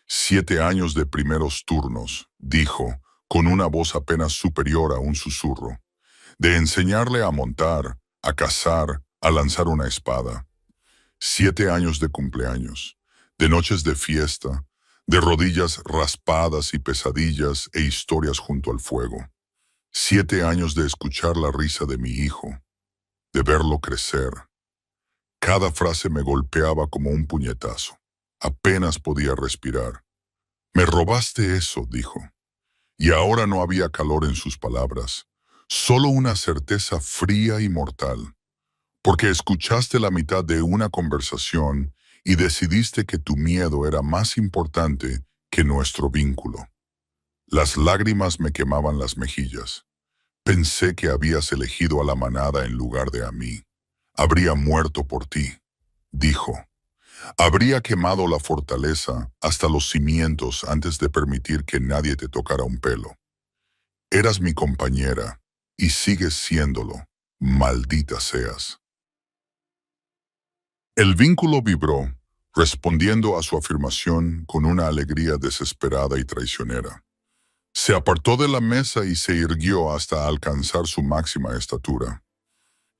7 años de primeros turnos, dijo, con una voz apenas superior a un susurro, de enseñarle a montar, a cazar, a lanzar una espada. 7 años de cumpleaños, de noches de fiesta, de rodillas raspadas y pesadillas e historias junto al fuego. 7 años de escuchar la risa de mi hijo, de verlo crecer. Cada frase me golpeaba como un puñetazo. Apenas podía respirar. Me robaste eso, dijo. Y ahora no había calor en sus palabras, solo una certeza fría y mortal. Porque escuchaste la mitad de una conversación y decidiste que tu miedo era más importante que nuestro vínculo. Las lágrimas me quemaban las mejillas. Pensé que habías elegido a la manada en lugar de a mí. Habría muerto por ti, dijo. Habría quemado la fortaleza hasta los cimientos antes de permitir que nadie te tocara un pelo. Eras mi compañera y sigues siéndolo, maldita seas. El vínculo vibró, respondiendo a su afirmación con una alegría desesperada y traicionera. Se apartó de la mesa y se irguió hasta alcanzar su máxima estatura.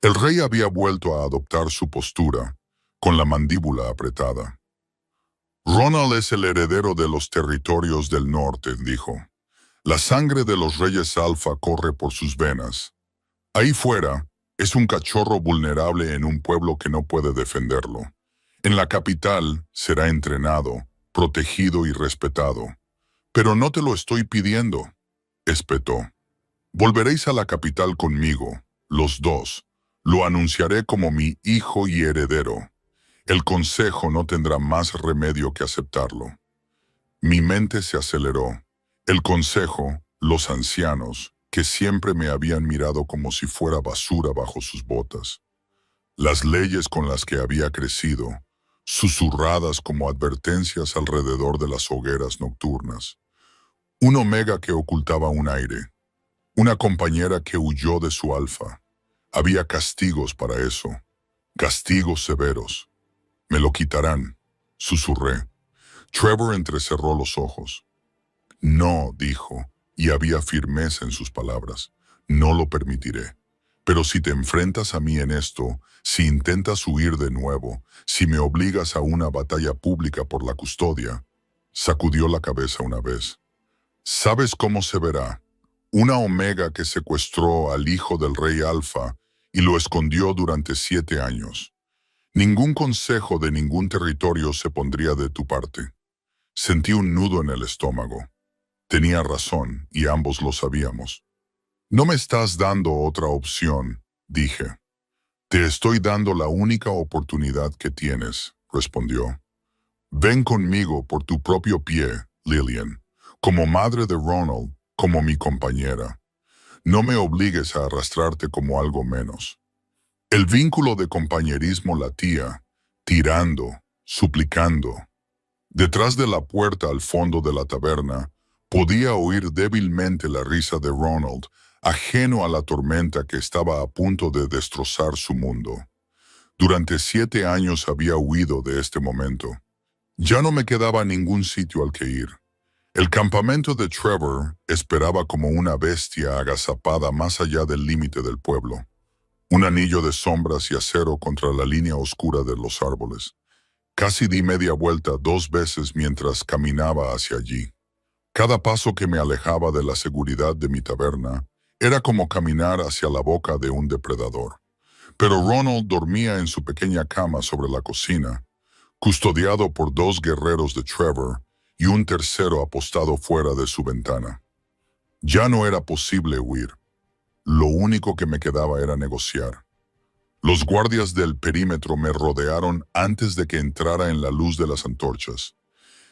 El rey había vuelto a adoptar su postura, con la mandíbula apretada. Ronald es el heredero de los territorios del norte, dijo. La sangre de los reyes alfa corre por sus venas. Ahí fuera, es un cachorro vulnerable en un pueblo que no puede defenderlo. En la capital será entrenado, protegido y respetado. Pero no te lo estoy pidiendo, espetó. Volveréis a la capital conmigo, los dos. Lo anunciaré como mi hijo y heredero. El consejo no tendrá más remedio que aceptarlo. Mi mente se aceleró. El consejo, los ancianos, que siempre me habían mirado como si fuera basura bajo sus botas. Las leyes con las que había crecido, susurradas como advertencias alrededor de las hogueras nocturnas. Un omega que ocultaba un aire. Una compañera que huyó de su alfa. Había castigos para eso. Castigos severos. Me lo quitarán, susurré. Trevor entrecerró los ojos. No, dijo, y había firmeza en sus palabras. No lo permitiré. Pero si te enfrentas a mí en esto, si intentas huir de nuevo, si me obligas a una batalla pública por la custodia, sacudió la cabeza una vez. ¿Sabes cómo se verá? Una omega que secuestró al hijo del rey Alfa y lo escondió durante 7 años. Ningún consejo de ningún territorio se pondría de tu parte. Sentí un nudo en el estómago. Tenía razón, y ambos lo sabíamos. No me estás dando otra opción, dije. Te estoy dando la única oportunidad que tienes, respondió. Ven conmigo por tu propio pie, Lillian, como madre de Ronald, como mi compañera. No me obligues a arrastrarte como algo menos. El vínculo de compañerismo latía, tirando, suplicando. Detrás de la puerta al fondo de la taberna, podía oír débilmente la risa de Ronald, ajeno a la tormenta que estaba a punto de destrozar su mundo. Durante 7 años había huido de este momento. Ya no me quedaba ningún sitio al que ir. El campamento de Trevor esperaba como una bestia agazapada más allá del límite del pueblo. Un anillo de sombras y acero contra la línea oscura de los árboles. Casi di media vuelta 2 veces mientras caminaba hacia allí. Cada paso que me alejaba de la seguridad de mi taberna era como caminar hacia la boca de un depredador. Pero Ronald dormía en su pequeña cama sobre la cocina, custodiado por 2 guerreros de Trevor y un tercero apostado fuera de su ventana. Ya no era posible huir. Lo único que me quedaba era negociar. Los guardias del perímetro me rodearon antes de que entrara en la luz de las antorchas.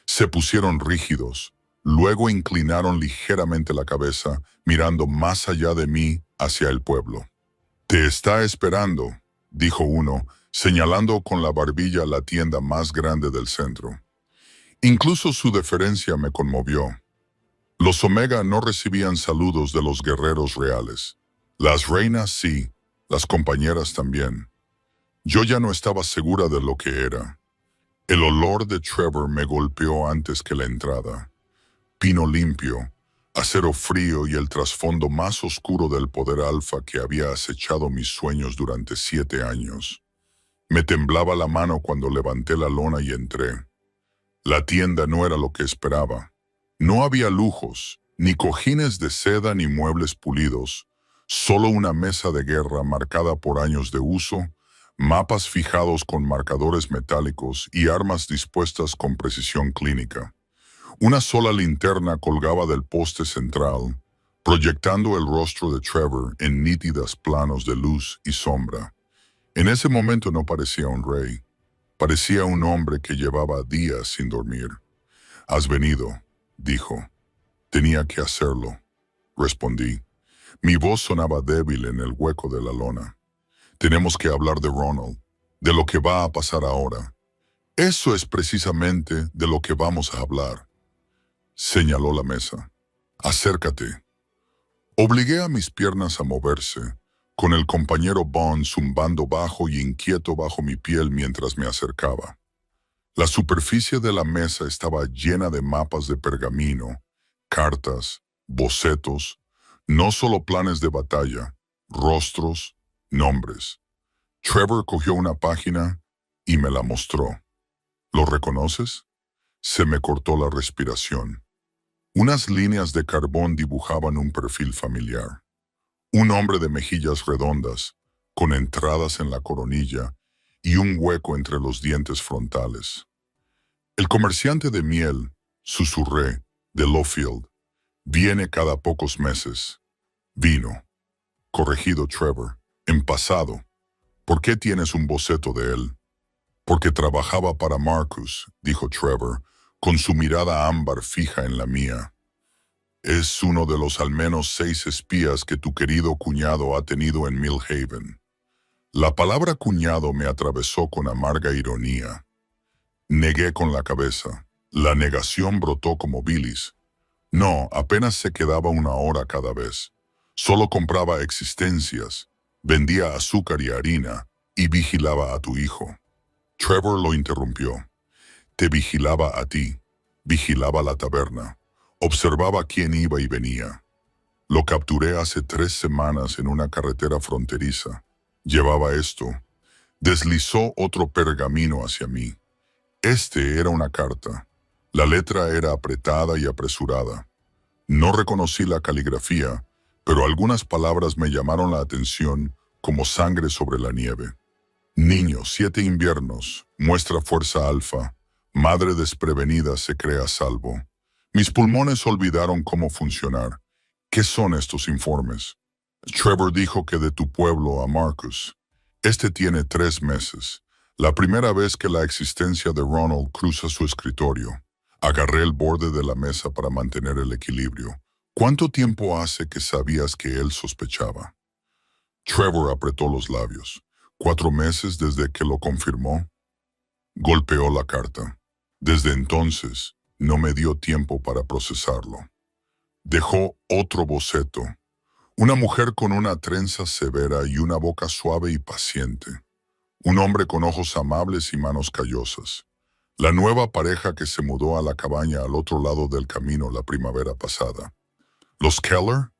Se pusieron rígidos, luego inclinaron ligeramente la cabeza, mirando más allá de mí hacia el pueblo. «Te está esperando», dijo uno, señalando con la barbilla la tienda más grande del centro. Incluso su deferencia me conmovió. Los Omega no recibían saludos de los guerreros reales. Las reinas sí, las compañeras también. Yo ya no estaba segura de lo que era. El olor de Trevor me golpeó antes que la entrada. Pino limpio, acero frío y el trasfondo más oscuro del poder alfa que había acechado mis sueños durante 7 años. Me temblaba la mano cuando levanté la lona y entré. La tienda no era lo que esperaba. No había lujos, ni cojines de seda ni muebles pulidos, solo una mesa de guerra marcada por años de uso, mapas fijados con marcadores metálicos y armas dispuestas con precisión clínica. Una sola linterna colgaba del poste central, proyectando el rostro de Trevor en nítidas planos de luz y sombra. En ese momento no parecía un rey. Parecía un hombre que llevaba días sin dormir. «Has venido», dijo. «Tenía que hacerlo», respondí. Mi voz sonaba débil en el hueco de la lona. «Tenemos que hablar de Ronald, de lo que va a pasar ahora». «Eso es precisamente de lo que vamos a hablar», señaló la mesa. «Acércate». Obligué a mis piernas a moverse, con el compañero Bond zumbando bajo y inquieto bajo mi piel mientras me acercaba. La superficie de la mesa estaba llena de mapas de pergamino, cartas, bocetos, no solo planes de batalla, rostros, nombres. Trevor cogió una página y me la mostró. «¿Lo reconoces?» Se me cortó la respiración. Unas líneas de carbón dibujaban un perfil familiar. Un hombre de mejillas redondas, con entradas en la coronilla y un hueco entre los dientes frontales. «El comerciante de miel», susurré, «de Lowfield, viene cada pocos meses». «Vino», corregido Trevor, «en pasado». «¿Por qué tienes un boceto de él?» «Porque trabajaba para Marcus», dijo Trevor, con su mirada ámbar fija en la mía. «Es uno de los al menos 6 espías que tu querido cuñado ha tenido en Millhaven». La palabra cuñado me atravesó con amarga ironía. Negué con la cabeza. La negación brotó como bilis. No, apenas se quedaba una hora cada vez. Solo compraba existencias, vendía azúcar y harina y vigilaba a tu hijo. Trevor lo interrumpió. Te vigilaba a ti, vigilaba la taberna, observaba quién iba y venía. Lo capturé hace 3 semanas en una carretera fronteriza. Llevaba esto. Deslizó otro pergamino hacia mí. Este era una carta. La letra era apretada y apresurada. No reconocí la caligrafía, pero algunas palabras me llamaron la atención como sangre sobre la nieve. Niño, 7 inviernos, muestra fuerza alfa, madre desprevenida se crea salvo. Mis pulmones olvidaron cómo funcionar. ¿Qué son estos informes? Trevor dijo que de tu pueblo a Marcus. Este tiene 3 meses. La primera vez que la existencia de Ronald cruza su escritorio. Agarré el borde de la mesa para mantener el equilibrio. ¿Cuánto tiempo hace que sabías que él sospechaba? Trevor apretó los labios. 4 meses desde que lo confirmó. Golpeó la carta. Desde entonces, no me dio tiempo para procesarlo. Dejó otro boceto. Una mujer con una trenza severa y una boca suave y paciente. Un hombre con ojos amables y manos callosas. La nueva pareja que se mudó a la cabaña al otro lado del camino la primavera pasada. ¿Los Keller?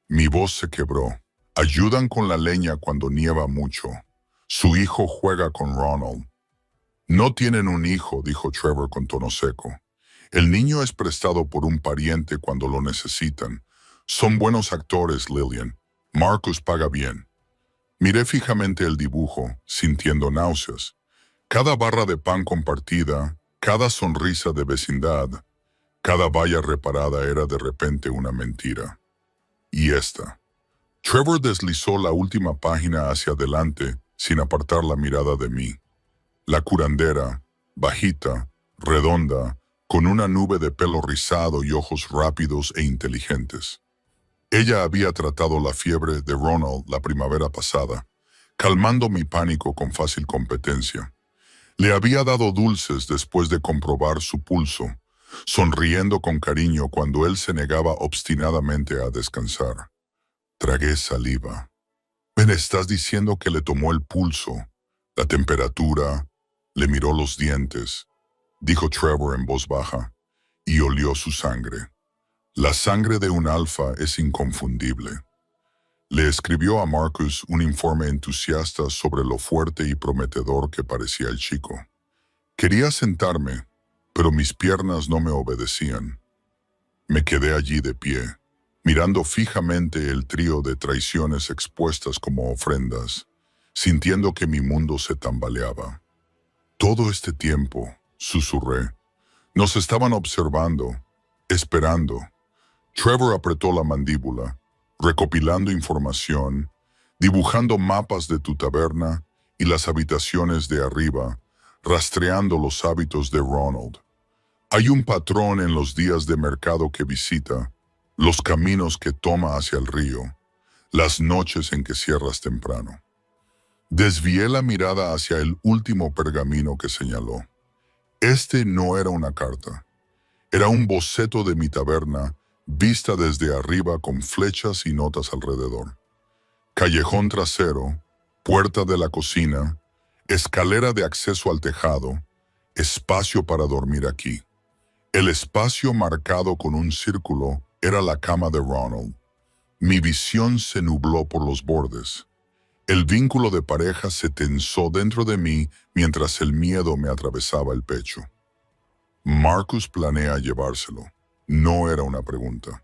Mi voz se quebró. Ayudan con la leña cuando nieva mucho. Su hijo juega con Ronald. No tienen un hijo, dijo Trevor con tono seco. El niño es prestado por un pariente cuando lo necesitan. Son buenos actores, Lillian. Marcus paga bien. Miré fijamente el dibujo, sintiendo náuseas. Cada barra de pan compartida, cada sonrisa de vecindad, cada valla reparada era de repente una mentira. Y esta. Trevor deslizó la última página hacia adelante sin apartar la mirada de mí. La curandera, bajita, redonda, con una nube de pelo rizado y ojos rápidos e inteligentes. Ella había tratado la fiebre de Ronald la primavera pasada, calmando mi pánico con fácil competencia. Le había dado dulces después de comprobar su pulso, sonriendo con cariño cuando él se negaba obstinadamente a descansar. Tragué saliva. ¿Me estás diciendo que le tomó el pulso, la temperatura, le miró los dientes? Dijo Trevor en voz baja, y olió su sangre. La sangre de un alfa es inconfundible. Le escribió a Marcus un informe entusiasta sobre lo fuerte y prometedor que parecía el chico. Quería sentarme, pero mis piernas no me obedecían. Me quedé allí de pie, mirando fijamente el trío de traiciones expuestas como ofrendas, sintiendo que mi mundo se tambaleaba. Todo este tiempo, susurré, nos estaban observando, esperando. Trevor apretó la mandíbula, recopilando información, dibujando mapas de tu taberna y las habitaciones de arriba, rastreando los hábitos de Ronald. Hay un patrón en los días de mercado que visita, los caminos que toma hacia el río, las noches en que cierras temprano. Desvié la mirada hacia el último pergamino que señaló. Este no era una carta, era un boceto de mi taberna vista desde arriba con flechas y notas alrededor. Callejón trasero, puerta de la cocina, escalera de acceso al tejado, espacio para dormir aquí. El espacio marcado con un círculo era la cama de Ronald. Mi visión se nubló por los bordes. El vínculo de pareja se tensó dentro de mí mientras el miedo me atravesaba el pecho. Marcus planea llevárselo. No era una pregunta.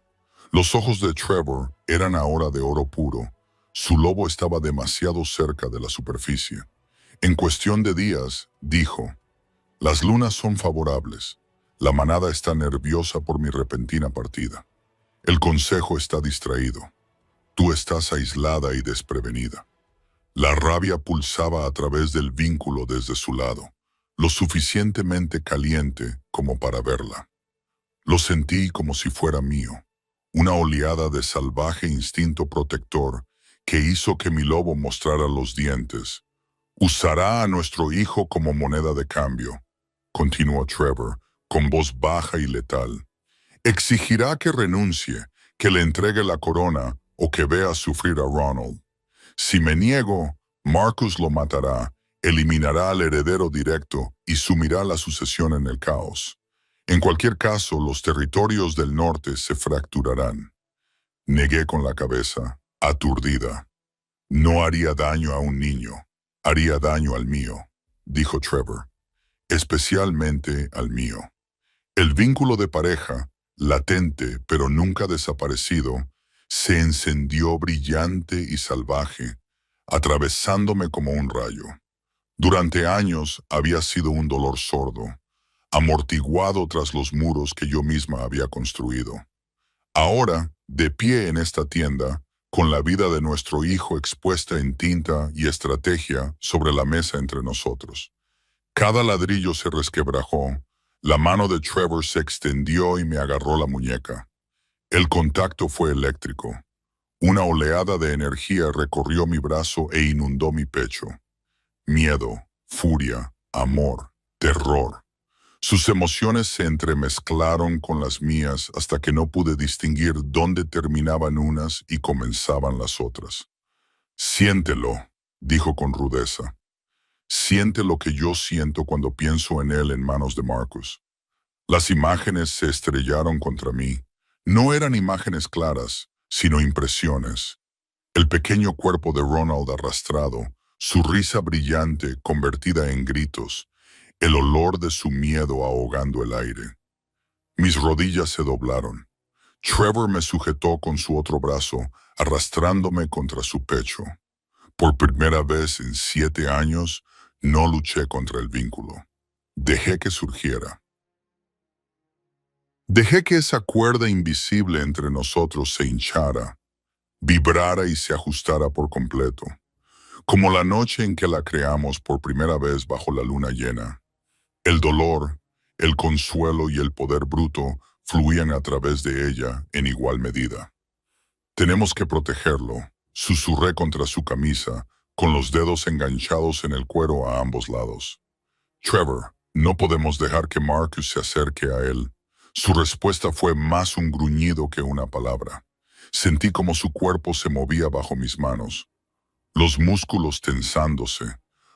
Los ojos de Trevor eran ahora de oro puro. Su lobo estaba demasiado cerca de la superficie. En cuestión de días, dijo, las lunas son favorables. La manada está nerviosa por mi repentina partida. El consejo está distraído. Tú estás aislada y desprevenida. La rabia pulsaba a través del vínculo desde su lado, lo suficientemente caliente como para verla. Lo sentí como si fuera mío, una oleada de salvaje instinto protector que hizo que mi lobo mostrara los dientes. Usará a nuestro hijo como moneda de cambio, continuó Trevor, con voz baja y letal. Exigirá que renuncie, que le entregue la corona o que vea sufrir a Ronald. Si me niego, Marcus lo matará, eliminará al heredero directo y sumirá la sucesión en el caos. En cualquier caso, los territorios del norte se fracturarán. Negué con la cabeza, aturdida. No haría daño a un niño, haría daño al mío, dijo Trevor, especialmente al mío. El vínculo de pareja, latente pero nunca desaparecido, se encendió brillante y salvaje, atravesándome como un rayo. Durante años había sido un dolor sordo, amortiguado tras los muros que yo misma había construido. Ahora, de pie en esta tienda, con la vida de nuestro hijo expuesta en tinta y estrategia sobre la mesa entre nosotros. Cada ladrillo se resquebrajó, la mano de Trevor se extendió y me agarró la muñeca. El contacto fue eléctrico. Una oleada de energía recorrió mi brazo e inundó mi pecho. Miedo, furia, amor, terror. Sus emociones se entremezclaron con las mías hasta que no pude distinguir dónde terminaban unas y comenzaban las otras. Siéntelo, dijo con rudeza. Siente lo que yo siento cuando pienso en él en manos de Marcus. Las imágenes se estrellaron contra mí. No eran imágenes claras, sino impresiones. El pequeño cuerpo de Ronald arrastrado, su risa brillante convertida en gritos, el olor de su miedo ahogando el aire. Mis rodillas se doblaron. Trevor me sujetó con su otro brazo, arrastrándome contra su pecho. Por primera vez en 7 años, no luché contra el vínculo. Dejé que surgiera. Dejé que esa cuerda invisible entre nosotros se hinchara, vibrara y se ajustara por completo, como la noche en que la creamos por primera vez bajo la luna llena. El dolor, el consuelo y el poder bruto fluían a través de ella en igual medida. Tenemos que protegerlo, susurré contra su camisa, con los dedos enganchados en el cuero a ambos lados. Trevor, no podemos dejar que Marcus se acerque a él. Su respuesta fue más un gruñido que una palabra. Sentí como su cuerpo se movía bajo mis manos, los músculos tensándose,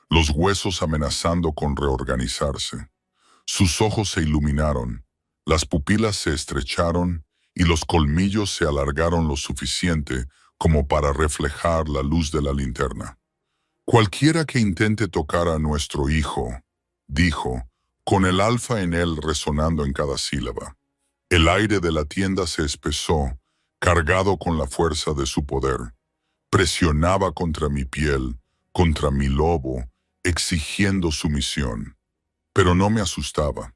los huesos amenazando con reorganizarse. Sus ojos se iluminaron, las pupilas se estrecharon y los colmillos se alargaron lo suficiente como para reflejar la luz de la linterna. Cualquiera que intente tocar a nuestro hijo, dijo, con el alfa en él resonando en cada sílaba. El aire de la tienda se espesó, cargado con la fuerza de su poder. Presionaba contra mi piel, contra mi lobo, exigiendo sumisión. Pero no me asustaba.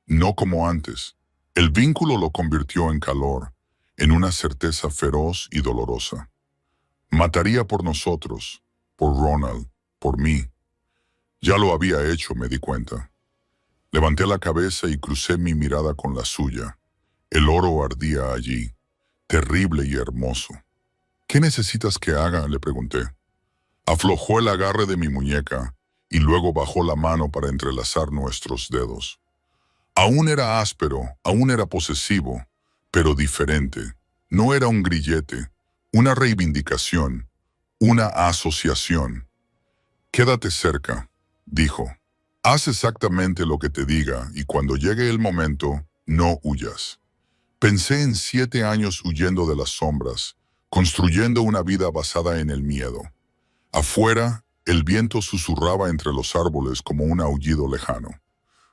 No como antes. El vínculo lo convirtió en calor, en una certeza feroz y dolorosa. Mataría por nosotros, por Ronald, por mí. Ya lo había hecho, me di cuenta. Levanté la cabeza y crucé mi mirada con la suya. El oro ardía allí, terrible y hermoso. ¿Qué necesitas que haga?, le pregunté. Aflojó el agarre de mi muñeca y luego bajó la mano para entrelazar nuestros dedos. Aún era áspero, aún era posesivo, pero diferente. No era un grillete, una reivindicación, una asociación. Quédate cerca, dijo. Haz exactamente lo que te diga y cuando llegue el momento, no huyas. Pensé en 7 años huyendo de las sombras, construyendo una vida basada en el miedo. Afuera, el viento susurraba entre los árboles como un aullido lejano.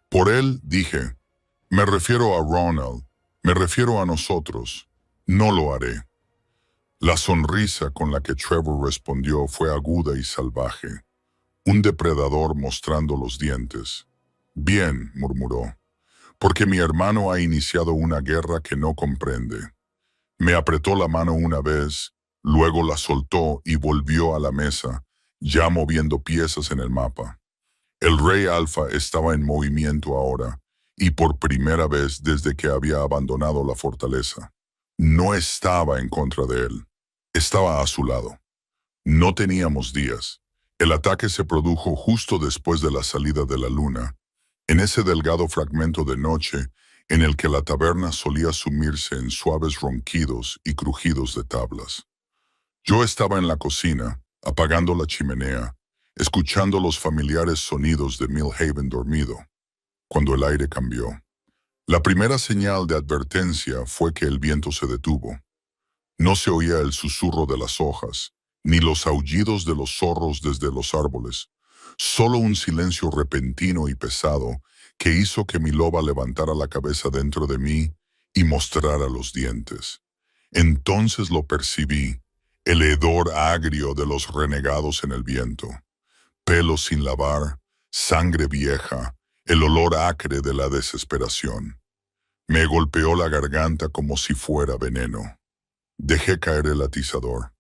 Por él, dije, me refiero a Ronald, me refiero a nosotros, no lo haré. La sonrisa con la que Trevor respondió fue aguda y salvaje. Un depredador mostrando los dientes. Bien, murmuró, porque mi hermano ha iniciado una guerra que no comprende. Me apretó la mano una vez, luego la soltó y volvió a la mesa, ya moviendo piezas en el mapa. El Rey Alfa estaba en movimiento ahora, y por primera vez desde que había abandonado la fortaleza. No estaba en contra de él, estaba a su lado. No teníamos días. El ataque se produjo justo después de la salida de la luna, en ese delgado fragmento de noche en el que la taberna solía sumirse en suaves ronquidos y crujidos de tablas. Yo estaba en la cocina, apagando la chimenea, escuchando los familiares sonidos de Millhaven dormido, cuando el aire cambió. La primera señal de advertencia fue que el viento se detuvo. No se oía el susurro de las hojas, ni los aullidos de los zorros desde los árboles, solo un silencio repentino y pesado que hizo que mi loba levantara la cabeza dentro de mí y mostrara los dientes. Entonces lo percibí, el hedor agrio de los renegados en el viento, pelo sin lavar, sangre vieja, el olor acre de la desesperación. Me golpeó la garganta como si fuera veneno. Dejé caer el atizador.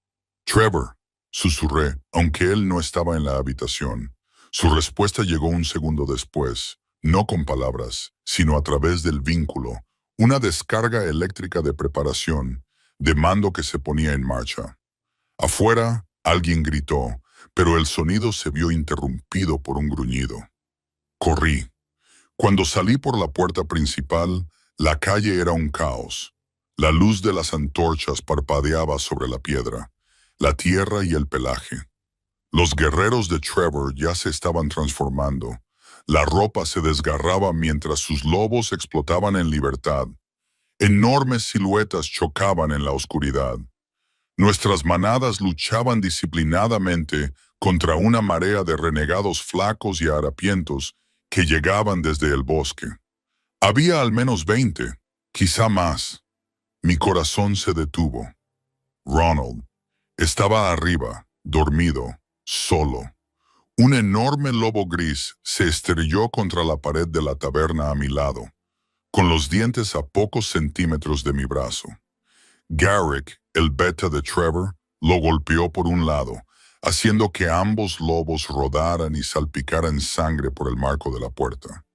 «Trevor», susurré, aunque él no estaba en la habitación. Su respuesta llegó un segundo después, no con palabras, sino a través del vínculo, una descarga eléctrica de preparación, de mando que se ponía en marcha. Afuera, alguien gritó, pero el sonido se vio interrumpido por un gruñido. Corrí. Cuando salí por la puerta principal, la calle era un caos. La luz de las antorchas parpadeaba sobre la piedra, la tierra y el pelaje. Los guerreros de Trevor ya se estaban transformando. La ropa se desgarraba mientras sus lobos explotaban en libertad. Enormes siluetas chocaban en la oscuridad. Nuestras manadas luchaban disciplinadamente contra una marea de renegados flacos y harapientos que llegaban desde el bosque. Había al menos 20, quizá más. Mi corazón se detuvo. Ronald estaba arriba, dormido, solo. Un enorme lobo gris se estrelló contra la pared de la taberna a mi lado, con los dientes a pocos centímetros de mi brazo. Garrick, el beta de Trevor, lo golpeó por un lado, haciendo que ambos lobos rodaran y salpicaran sangre por el marco de la puerta.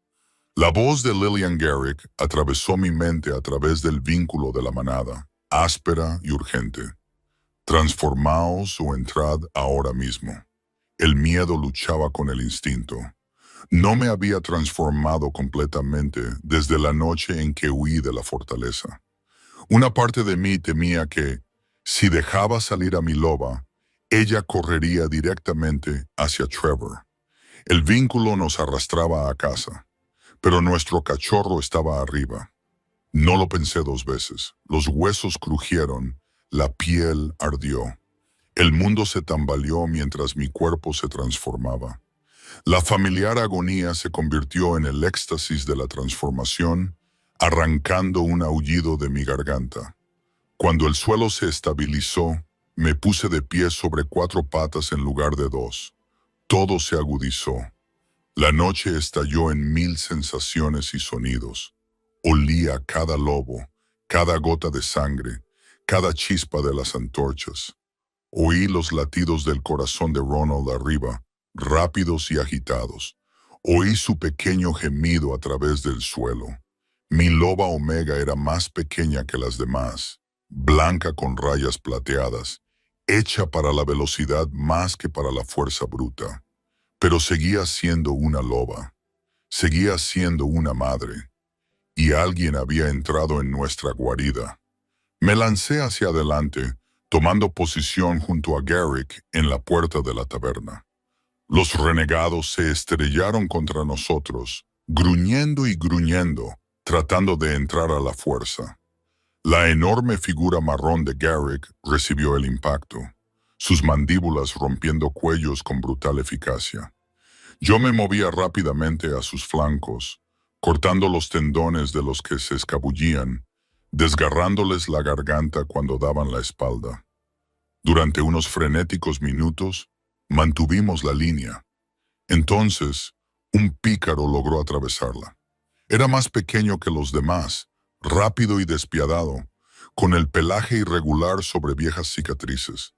La voz de Lillian Garrick atravesó mi mente a través del vínculo de la manada, áspera y urgente. Transformaos o entrad ahora mismo. El miedo luchaba con el instinto. No me había transformado completamente desde la noche en que huí de la fortaleza. Una parte de mí temía que, si dejaba salir a mi loba, ella correría directamente hacia Trevor. El vínculo nos arrastraba a casa, pero nuestro cachorro estaba arriba. No lo pensé 2 veces. Los huesos crujieron, la piel ardió. El mundo se tambaleó mientras mi cuerpo se transformaba. La familiar agonía se convirtió en el éxtasis de la transformación, arrancando un aullido de mi garganta. Cuando el suelo se estabilizó, me puse de pie sobre 4 patas en lugar de 2. Todo se agudizó. La noche estalló en 1000 sensaciones y sonidos. Olía cada lobo, cada gota de sangre, cada chispa de las antorchas. Oí los latidos del corazón de Ronald arriba, rápidos y agitados. Oí su pequeño gemido a través del suelo. Mi loba Omega era más pequeña que las demás, blanca con rayas plateadas, hecha para la velocidad más que para la fuerza bruta. Pero seguía siendo una loba, seguía siendo una madre, y alguien había entrado en nuestra guarida. Me lancé hacia adelante, tomando posición junto a Garrick en la puerta de la taberna. Los renegados se estrellaron contra nosotros, gruñendo y gruñendo, tratando de entrar a la fuerza. La enorme figura marrón de Garrick recibió el impacto, sus mandíbulas rompiendo cuellos con brutal eficacia. Yo me movía rápidamente a sus flancos, cortando los tendones de los que se escabullían, desgarrándoles la garganta cuando daban la espalda. Durante unos frenéticos minutos, mantuvimos la línea. Entonces, un pícaro logró atravesarla. Era más pequeño que los demás, rápido y despiadado, con el pelaje irregular sobre viejas cicatrices.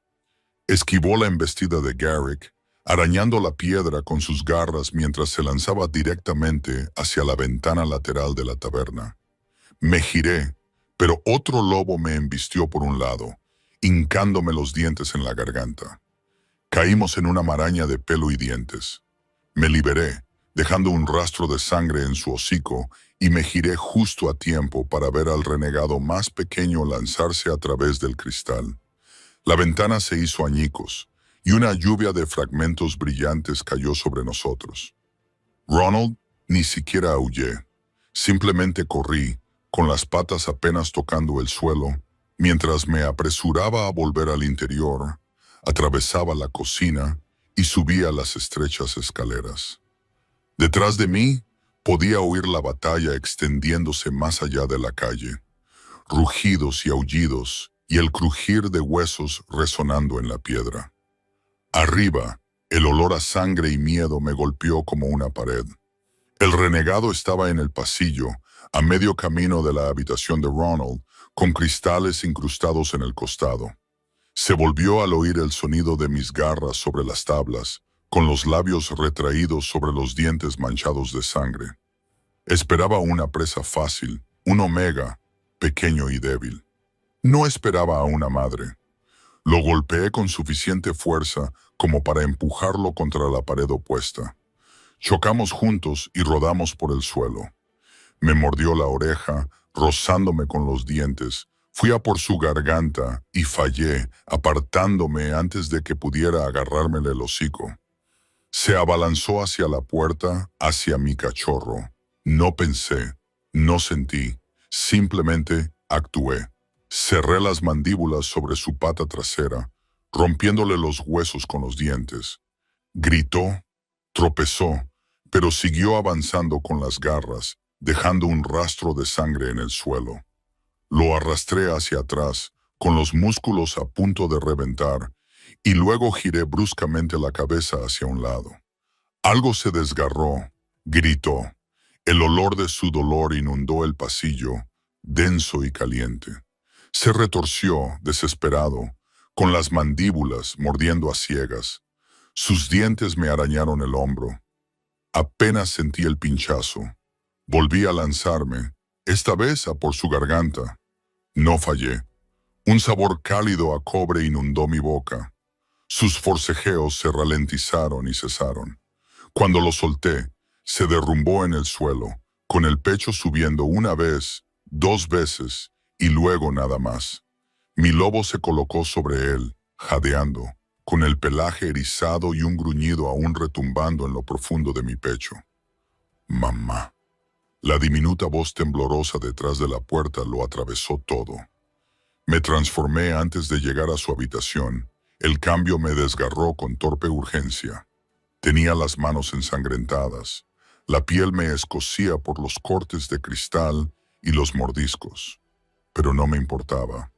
Esquivó la embestida de Garrick, arañando la piedra con sus garras mientras se lanzaba directamente hacia la ventana lateral de la taberna. Me giré, pero otro lobo me embistió por un lado, hincándome los dientes en la garganta. Caímos en una maraña de pelo y dientes. Me liberé, dejando un rastro de sangre en su hocico, y me giré justo a tiempo para ver al renegado más pequeño lanzarse a través del cristal. La ventana se hizo añicos, y una lluvia de fragmentos brillantes cayó sobre nosotros. Ronald, ni siquiera aullé. Simplemente corrí, con las patas apenas tocando el suelo, mientras me apresuraba a volver al interior, atravesaba la cocina y subía las estrechas escaleras. Detrás de mí podía oír la batalla extendiéndose más allá de la calle, rugidos y aullidos y el crujir de huesos resonando en la piedra. Arriba, el olor a sangre y miedo me golpeó como una pared. El renegado estaba en el pasillo, a medio camino de la habitación de Ronald, con cristales incrustados en el costado. Se volvió al oír el sonido de mis garras sobre las tablas, con los labios retraídos sobre los dientes manchados de sangre. Esperaba una presa fácil, un omega, pequeño y débil. No esperaba a una madre. Lo golpeé con suficiente fuerza como para empujarlo contra la pared opuesta. Chocamos juntos y rodamos por el suelo. Me mordió la oreja, rozándome con los dientes. Fui a por su garganta y fallé, apartándome antes de que pudiera agarrármele el hocico. Se abalanzó hacia la puerta, hacia mi cachorro. No pensé, no sentí, simplemente actué. Cerré las mandíbulas sobre su pata trasera, rompiéndole los huesos con los dientes. Gritó, tropezó, pero siguió avanzando con las garras, dejando un rastro de sangre en el suelo. Lo arrastré hacia atrás, con los músculos a punto de reventar, y luego giré bruscamente la cabeza hacia un lado. Algo se desgarró, gritó. El olor de su dolor inundó el pasillo, denso y caliente. Se retorció, desesperado, con las mandíbulas mordiendo a ciegas. Sus dientes me arañaron el hombro. Apenas sentí el pinchazo. Volví a lanzarme, esta vez a por su garganta. No fallé. Un sabor cálido a cobre inundó mi boca. Sus forcejeos se ralentizaron y cesaron. Cuando lo solté, se derrumbó en el suelo, con el pecho subiendo una vez, 2 veces, y luego nada más. Mi lobo se colocó sobre él, jadeando, con el pelaje erizado y un gruñido aún retumbando en lo profundo de mi pecho. Mamá. La diminuta voz temblorosa detrás de la puerta lo atravesó todo. Me transformé antes de llegar a su habitación. El cambio me desgarró con torpe urgencia. Tenía las manos ensangrentadas. La piel me escocía por los cortes de cristal y los mordiscos. Pero no me importaba.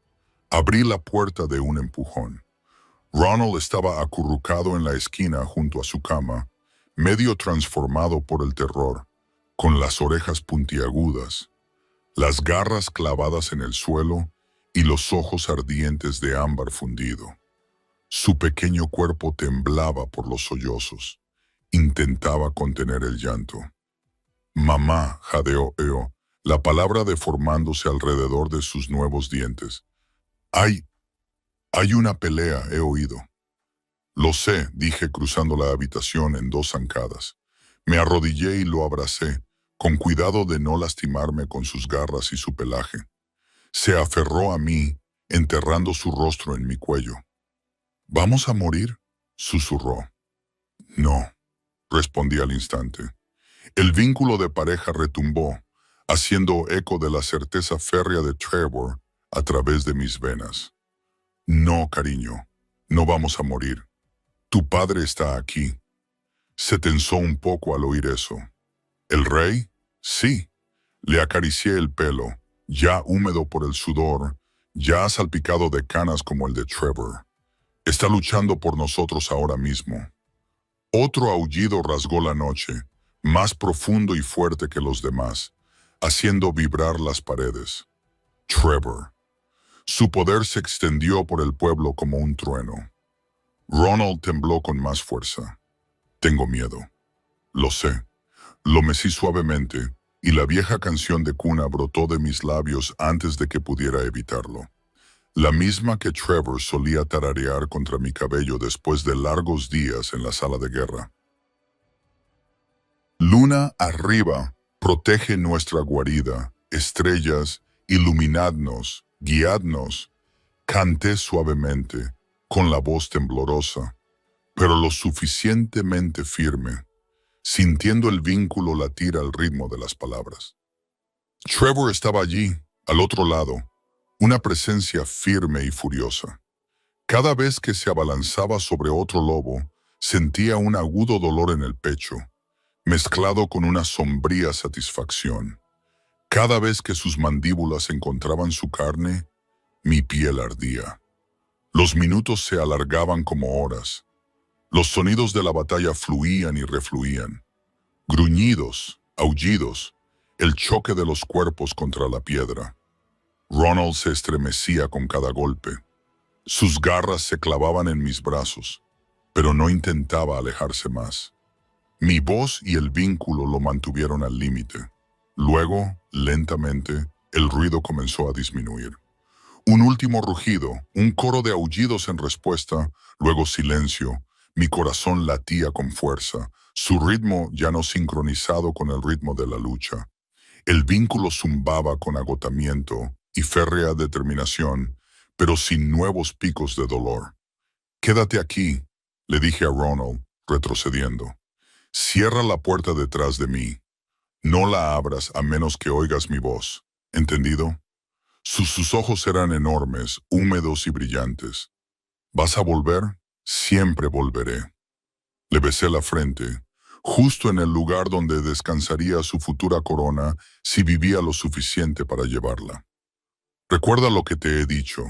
Abrí la puerta de un empujón. Ronald estaba acurrucado en la esquina junto a su cama, medio transformado por el terror, con las orejas puntiagudas, las garras clavadas en el suelo y los ojos ardientes de ámbar fundido. Su pequeño cuerpo temblaba por los sollozos. Intentaba contener el llanto. Mamá, jadeó, la palabra deformándose alrededor de sus nuevos dientes. Hay una pelea, he oído. Lo sé, dije cruzando la habitación en 2 zancadas. Me arrodillé y lo abracé, con cuidado de no lastimarme con sus garras y su pelaje. Se aferró a mí, enterrando su rostro en mi cuello. ¿Vamos a morir?, susurró. No, respondí al instante. El vínculo de pareja retumbó, haciendo eco de la certeza férrea de Trevor a través de mis venas. No, cariño, no vamos a morir. Tu padre está aquí. Se tensó un poco al oír eso. ¿El rey? Sí. Le acaricié el pelo, ya húmedo por el sudor, ya salpicado de canas como el de Trevor. Está luchando por nosotros ahora mismo. Otro aullido rasgó la noche, más profundo y fuerte que los demás, haciendo vibrar las paredes. Trevor. Su poder se extendió por el pueblo como un trueno. Ronald tembló con más fuerza. Tengo miedo. Lo sé. Lo mecí suavemente, y la vieja canción de cuna brotó de mis labios antes de que pudiera evitarlo. la misma que Trevor solía tararear contra mi cabello después de largos días en la sala de guerra. Luna arriba, protege nuestra guarida, estrellas, iluminadnos, guiadnos. Canté suavemente, con la voz temblorosa, pero lo suficientemente firme, sintiendo el vínculo latir al ritmo de las palabras. Trevor estaba allí, al otro lado, una presencia firme y furiosa. Cada vez que se abalanzaba sobre otro lobo, sentía un agudo dolor en el pecho, mezclado con una sombría satisfacción. Cada vez que sus mandíbulas encontraban su carne, mi piel ardía. Los minutos se alargaban como horas. Los sonidos de la batalla fluían y refluían. Gruñidos, aullidos, el choque de los cuerpos contra la piedra. Ronald se estremecía con cada golpe. Sus garras se clavaban en mis brazos, pero no intentaba alejarse más. Mi voz y el vínculo lo mantuvieron al límite. Luego, lentamente, el ruido comenzó a disminuir. Un último rugido, un coro de aullidos en respuesta, luego silencio. Mi corazón latía con fuerza, su ritmo ya no sincronizado con el ritmo de la lucha. El vínculo zumbaba con agotamiento y férrea determinación, pero sin nuevos picos de dolor. «Quédate aquí», le dije a Ronald, retrocediendo. «Cierra la puerta detrás de mí. No la abras a menos que oigas mi voz. ¿Entendido?» Sus ojos eran enormes, húmedos y brillantes. «¿Vas a volver?» «Siempre volveré». Le besé la frente, justo en el lugar donde descansaría su futura corona si vivía lo suficiente para llevarla. «Recuerda lo que te he dicho.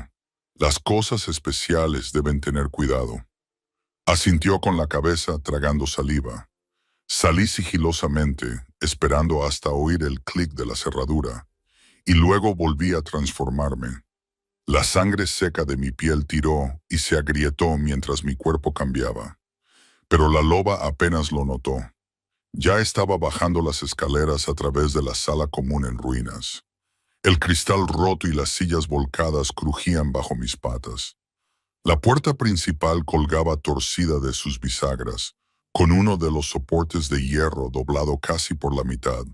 Las cosas especiales deben tener cuidado». Asintió con la cabeza, tragando saliva. Salí sigilosamente, esperando hasta oír el clic de la cerradura, y luego volví a transformarme. La sangre seca de mi piel tiró y se agrietó mientras mi cuerpo cambiaba. Pero la loba apenas lo notó. Ya estaba bajando las escaleras a través de la sala común en ruinas. El cristal roto y las sillas volcadas crujían bajo mis patas. La puerta principal colgaba torcida de sus bisagras, con uno de los soportes de hierro doblado casi por la mitad.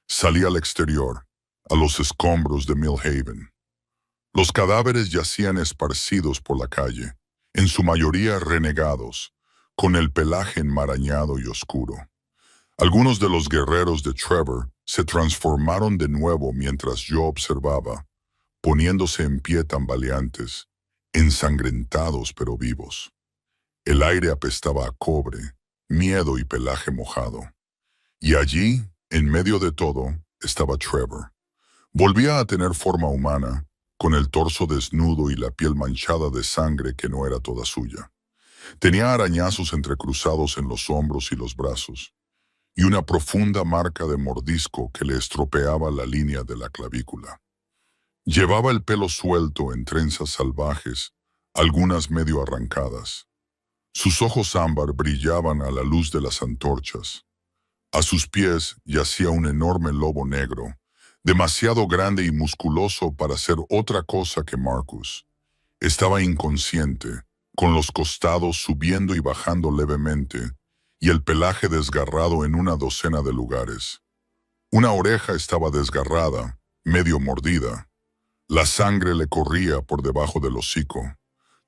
Salí al exterior, a los escombros de Millhaven. Los cadáveres yacían esparcidos por la calle, en su mayoría renegados, con el pelaje enmarañado y oscuro. Algunos de los guerreros de Trevor se transformaron de nuevo mientras yo observaba, poniéndose en pie tambaleantes, ensangrentados pero vivos. El aire apestaba a cobre, miedo y pelaje mojado. Y allí, en medio de todo, estaba Trevor. Volvía a tener forma humana, con el torso desnudo y la piel manchada de sangre que no era toda suya. Tenía arañazos entrecruzados en los hombros y los brazos, y una profunda marca de mordisco que le estropeaba la línea de la clavícula. Llevaba el pelo suelto en trenzas salvajes, algunas medio arrancadas. Sus ojos ámbar brillaban a la luz de las antorchas. A sus pies yacía un enorme lobo negro, demasiado grande y musculoso para ser otra cosa que Marcus. Estaba inconsciente, con los costados subiendo y bajando levemente, y el pelaje desgarrado en una docena de lugares. Una oreja estaba desgarrada, medio mordida. La sangre le corría por debajo del hocico.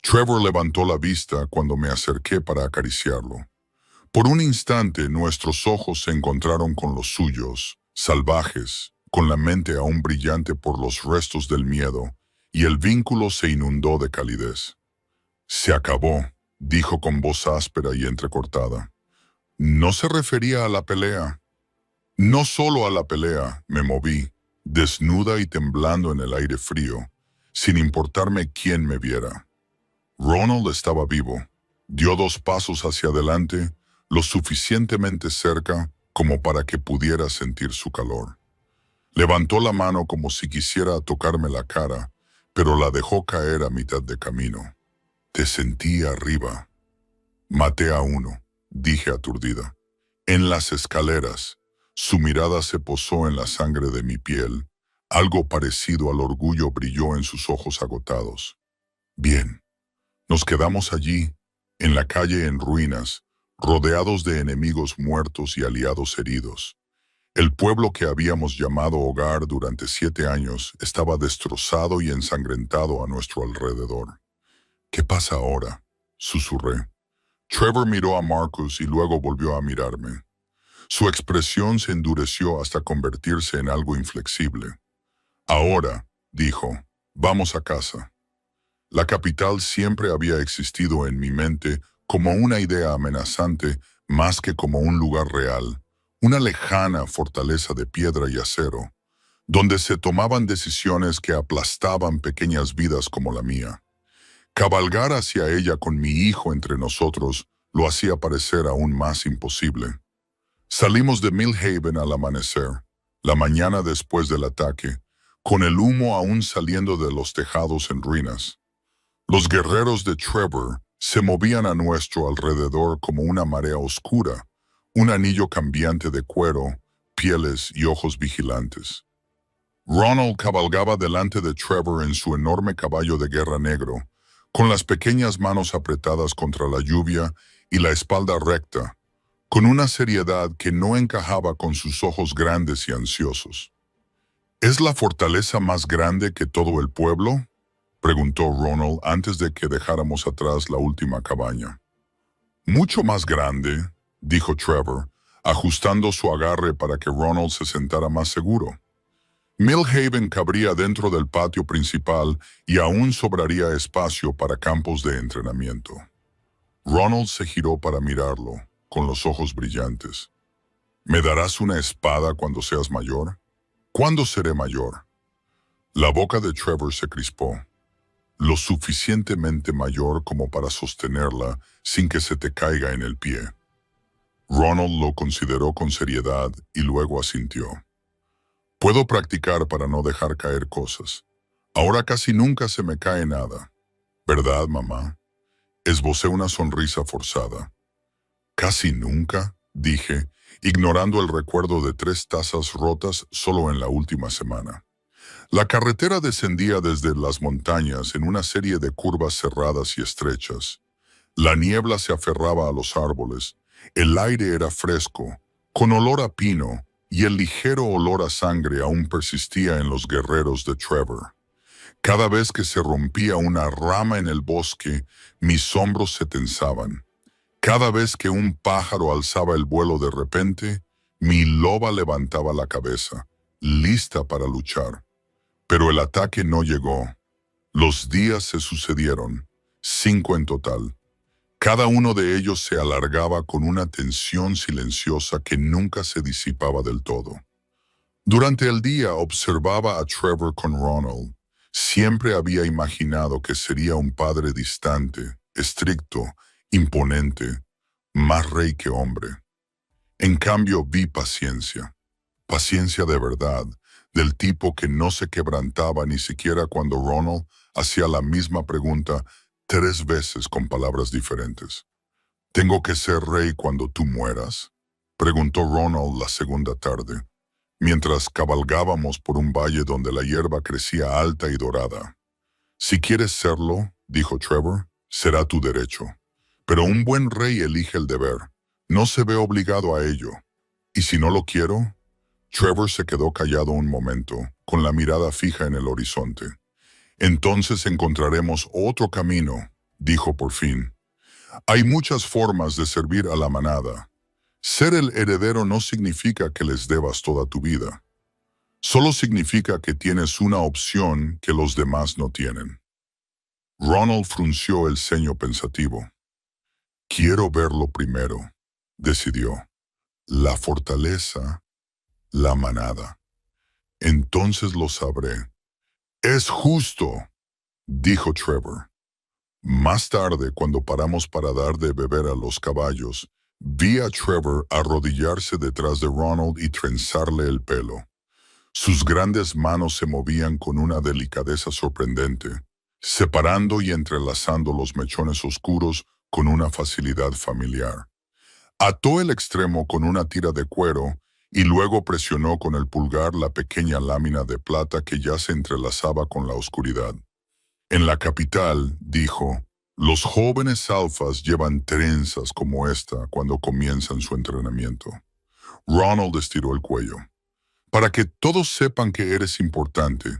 Trevor levantó la vista cuando me acerqué para acariciarlo. Por un instante nuestros ojos se encontraron con los suyos, salvajes, con la mente aún brillante por los restos del miedo, y el vínculo se inundó de calidez. «Se acabó», dijo con voz áspera y entrecortada. «No se refería a la pelea». «No solo a la pelea», me moví, desnuda y temblando en el aire frío, sin importarme quién me viera. Ronald estaba vivo. Dio 2 pasos hacia adelante, lo suficientemente cerca como para que pudiera sentir su calor. Levantó la mano como si quisiera tocarme la cara, pero la dejó caer a mitad de camino. «Te sentí arriba». «Maté a uno», dije aturdida. «En las escaleras». Su mirada se posó en la sangre de mi piel, Algo parecido al orgullo brilló en sus ojos agotados. Bien, nos quedamos allí, en la calle en ruinas, rodeados de enemigos muertos y aliados heridos. El pueblo que habíamos llamado hogar durante 7 años estaba destrozado y ensangrentado a nuestro alrededor. ¿Qué pasa ahora?, susurré. Trevor miró a Marcus y luego volvió a mirarme. Su expresión se endureció hasta convertirse en algo inflexible. Ahora, dijo, vamos a casa. La capital siempre había existido en mi mente como una idea amenazante más que como un lugar real, una lejana fortaleza de piedra y acero, donde se tomaban decisiones que aplastaban pequeñas vidas como la mía. Cabalgar hacia ella con mi hijo entre nosotros lo hacía parecer aún más imposible. Salimos de Millhaven al amanecer, la mañana después del ataque, con el humo aún saliendo de los tejados en ruinas. Los guerreros de Trevor se movían a nuestro alrededor como una marea oscura, un anillo cambiante de cuero, pieles y ojos vigilantes. Ronald cabalgaba delante de Trevor en su enorme caballo de guerra negro, con las pequeñas manos apretadas contra la lluvia y la espalda recta, con una seriedad que no encajaba con sus ojos grandes y ansiosos. ¿Es la fortaleza más grande que todo el pueblo?, preguntó Ronald antes de que dejáramos atrás la última cabaña. Mucho más grande, dijo Trevor, ajustando su agarre para que Ronald se sentara más seguro. Millhaven cabría dentro del patio principal y aún sobraría espacio para campos de entrenamiento. Ronald se giró para mirarlo, con los ojos brillantes. ¿Me darás una espada cuando seas mayor? ¿Cuándo seré mayor? La boca de Trevor se crispó. Lo suficientemente mayor como para sostenerla sin que se te caiga en el pie. Ronald lo consideró con seriedad y luego asintió. Puedo practicar para no dejar caer cosas. Ahora casi nunca se me cae nada. ¿Verdad, mamá? Esbocé una sonrisa forzada. ¿Casi nunca?, dije, ignorando el recuerdo de 3 tazas rotas solo en la última semana. La carretera descendía desde las montañas en una serie de curvas cerradas y estrechas. La niebla se aferraba a los árboles, el aire era fresco, con olor a pino, y el ligero olor a sangre aún persistía en los guerreros de Trevor. Cada vez que se rompía una rama en el bosque, mis hombros se tensaban. Cada vez que un pájaro alzaba el vuelo de repente, mi loba levantaba la cabeza, lista para luchar. Pero el ataque no llegó. Los días se sucedieron, 5 en total. Cada uno de ellos se alargaba con una tensión silenciosa que nunca se disipaba del todo. Durante el día observaba a Trevor con Ronald. Siempre había imaginado que sería un padre distante, estricto, imponente, más rey que hombre. En cambio vi paciencia, paciencia de verdad, del tipo que no se quebrantaba ni siquiera cuando Ronald hacía la misma pregunta 3 veces con palabras diferentes. ¿Tengo que ser rey cuando tú mueras?, preguntó Ronald la segunda tarde, mientras cabalgábamos por un valle donde la hierba crecía alta y dorada. Si quieres serlo, dijo Trevor, será tu derecho. Pero un buen rey elige el deber, no se ve obligado a ello. ¿Y si no lo quiero? Trevor se quedó callado un momento, con la mirada fija en el horizonte. Entonces encontraremos otro camino, dijo por fin. Hay muchas formas de servir a la manada. Ser el heredero no significa que les debas toda tu vida. Solo significa que tienes una opción que los demás no tienen. Ronald frunció el ceño pensativo. Quiero verlo primero, decidió. La fortaleza, la manada. Entonces lo sabré. Es justo, dijo Trevor. Más tarde, cuando paramos para dar de beber a los caballos, vi a Trevor arrodillarse detrás de Ronald y trenzarle el pelo. Sus grandes manos se movían con una delicadeza sorprendente, separando y entrelazando los mechones oscuros con una facilidad familiar. Ató el extremo con una tira de cuero y luego presionó con el pulgar la pequeña lámina de plata que ya se entrelazaba con la oscuridad. En la capital, dijo, los jóvenes alfas llevan trenzas como esta cuando comienzan su entrenamiento. Ronald estiró el cuello. Para que todos sepan que eres importante,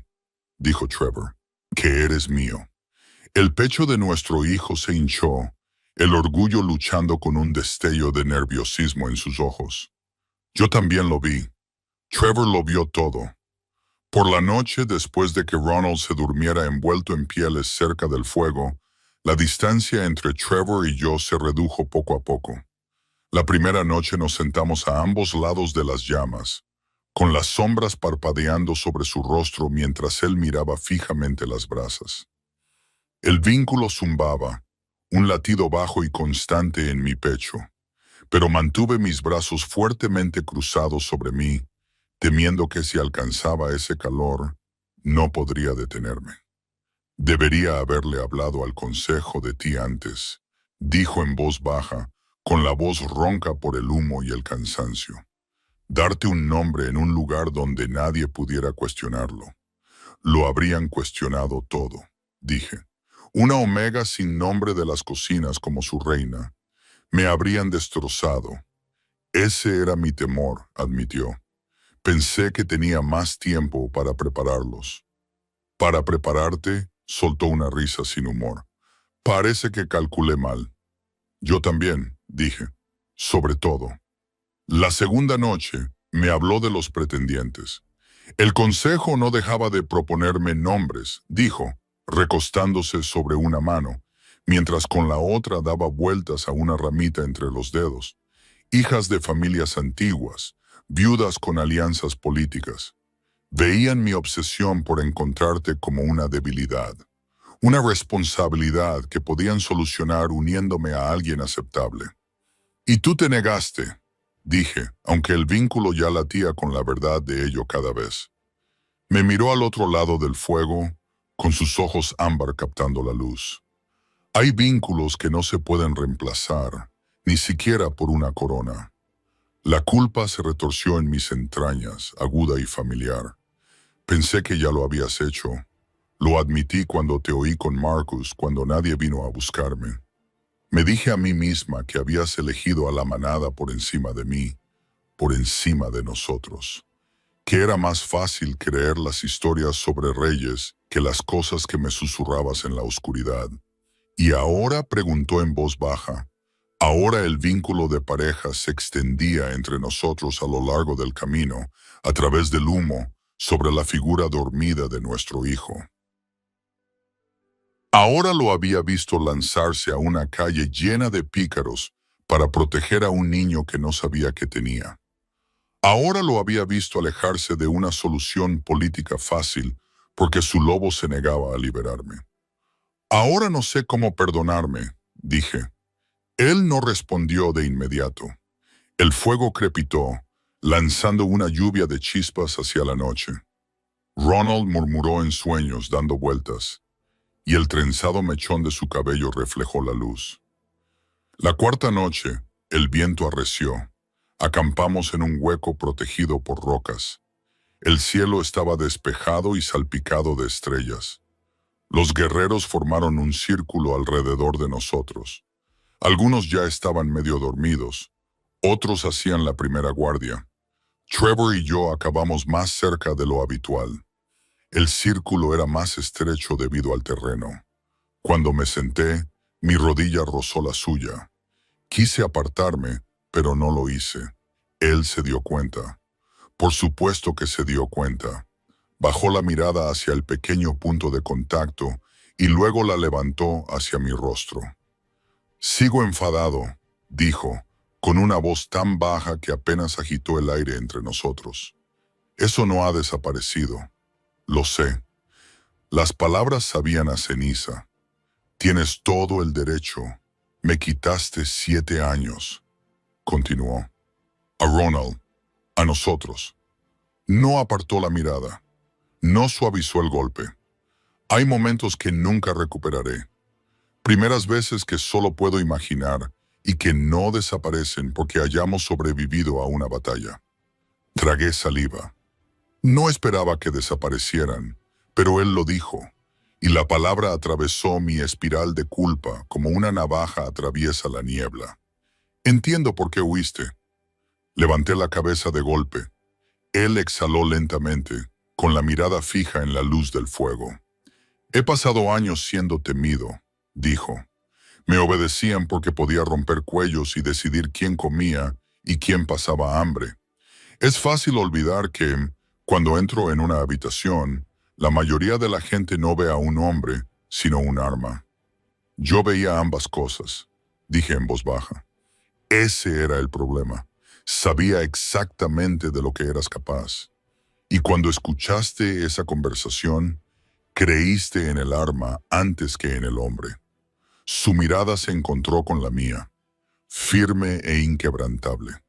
dijo Trevor, que eres mío. El pecho de nuestro hijo se hinchó, el orgullo luchando con un destello de nerviosismo en sus ojos. Yo también lo vi. Trevor lo vio todo. Por la noche, después de que Ronald se durmiera envuelto en pieles cerca del fuego, la distancia entre Trevor y yo se redujo poco a poco. La primera noche nos sentamos a ambos lados de las llamas, con las sombras parpadeando sobre su rostro mientras él miraba fijamente las brasas. El vínculo zumbaba, un latido bajo y constante en mi pecho, pero mantuve mis brazos fuertemente cruzados sobre mí, temiendo que si alcanzaba ese calor, no podría detenerme. Debería haberle hablado al consejo de ti antes, dijo en voz baja, con la voz ronca por el humo y el cansancio. Darte un nombre en un lugar donde nadie pudiera cuestionarlo. Lo habrían cuestionado todo, dije. Una omega sin nombre de las cocinas como su reina. Me habrían destrozado. Ese era mi temor, admitió. Pensé que tenía más tiempo para prepararlos. Para prepararte, soltó una risa sin humor. Parece que calculé mal. Yo también, dije. Sobre todo. La segunda noche, me habló de los pretendientes. El consejo no dejaba de proponerme nombres, dijo, recostándose sobre una mano, mientras con la otra daba vueltas a una ramita entre los dedos. Hijas de familias antiguas, viudas con alianzas políticas. Veían mi obsesión por encontrarte como una debilidad, una responsabilidad que podían solucionar uniéndome a alguien aceptable. Y tú te negaste, dije, aunque el vínculo ya latía con la verdad de ello cada vez. Me miró al otro lado del fuego, con sus ojos ámbar captando la luz. Hay vínculos que no se pueden reemplazar, ni siquiera por una corona. La culpa se retorció en mis entrañas, aguda y familiar. Pensé que ya lo habías hecho. Lo admití cuando te oí con Marcus, cuando nadie vino a buscarme. Me dije a mí misma que habías elegido a la manada por encima de mí, por encima de nosotros. Que era más fácil creer las historias sobre reyes que las cosas que me susurrabas en la oscuridad. Y ahora, preguntó en voz baja, ahora el vínculo de pareja se extendía entre nosotros a lo largo del camino, a través del humo, sobre la figura dormida de nuestro hijo. Ahora lo había visto lanzarse a una calle llena de pícaros para proteger a un niño que no sabía que tenía. Ahora lo había visto alejarse de una solución política fácil porque su lobo se negaba a liberarme. Ahora no sé cómo perdonarme, dije. Él no respondió de inmediato. El fuego crepitó, lanzando una lluvia de chispas hacia la noche. Ronald murmuró en sueños dando vueltas, y el trenzado mechón de su cabello reflejó la luz. La cuarta noche, el viento arreció. Acampamos en un hueco protegido por rocas. El cielo estaba despejado y salpicado de estrellas. Los guerreros formaron un círculo alrededor de nosotros. Algunos ya estaban medio dormidos, otros hacían la primera guardia. Trevor y yo acabamos más cerca de lo habitual. El círculo era más estrecho debido al terreno. Cuando me senté, mi rodilla rozó la suya. Quise apartarme, pero no lo hice. Él se dio cuenta. Por supuesto que se dio cuenta. Bajó la mirada hacia el pequeño punto de contacto y luego la levantó hacia mi rostro. Sigo enfadado, dijo, con una voz tan baja que apenas agitó el aire entre nosotros. Eso no ha desaparecido. Lo sé. Las palabras sabían a ceniza. Tienes todo el derecho. Me quitaste 7 años. Continuó. A Ronald. A nosotros. No apartó la mirada. No suavizó el golpe. Hay momentos que nunca recuperaré. Primeras veces que solo puedo imaginar y que no desaparecen porque hayamos sobrevivido a una batalla. Tragué saliva. No esperaba que desaparecieran, pero él lo dijo, y la palabra atravesó mi espiral de culpa como una navaja atraviesa la niebla. Entiendo por qué huiste. Levanté la cabeza de golpe. Él exhaló lentamente, con la mirada fija en la luz del fuego. He pasado años siendo temido, dijo. Me obedecían porque podía romper cuellos y decidir quién comía y quién pasaba hambre. Es fácil olvidar que, cuando entro en una habitación, la mayoría de la gente no ve a un hombre, sino un arma. Yo veía ambas cosas, dije en voz baja. Ese era el problema. Sabía exactamente de lo que eras capaz. Y cuando escuchaste esa conversación, creíste en el arma antes que en el hombre. Su mirada se encontró con la mía, firme e inquebrantable.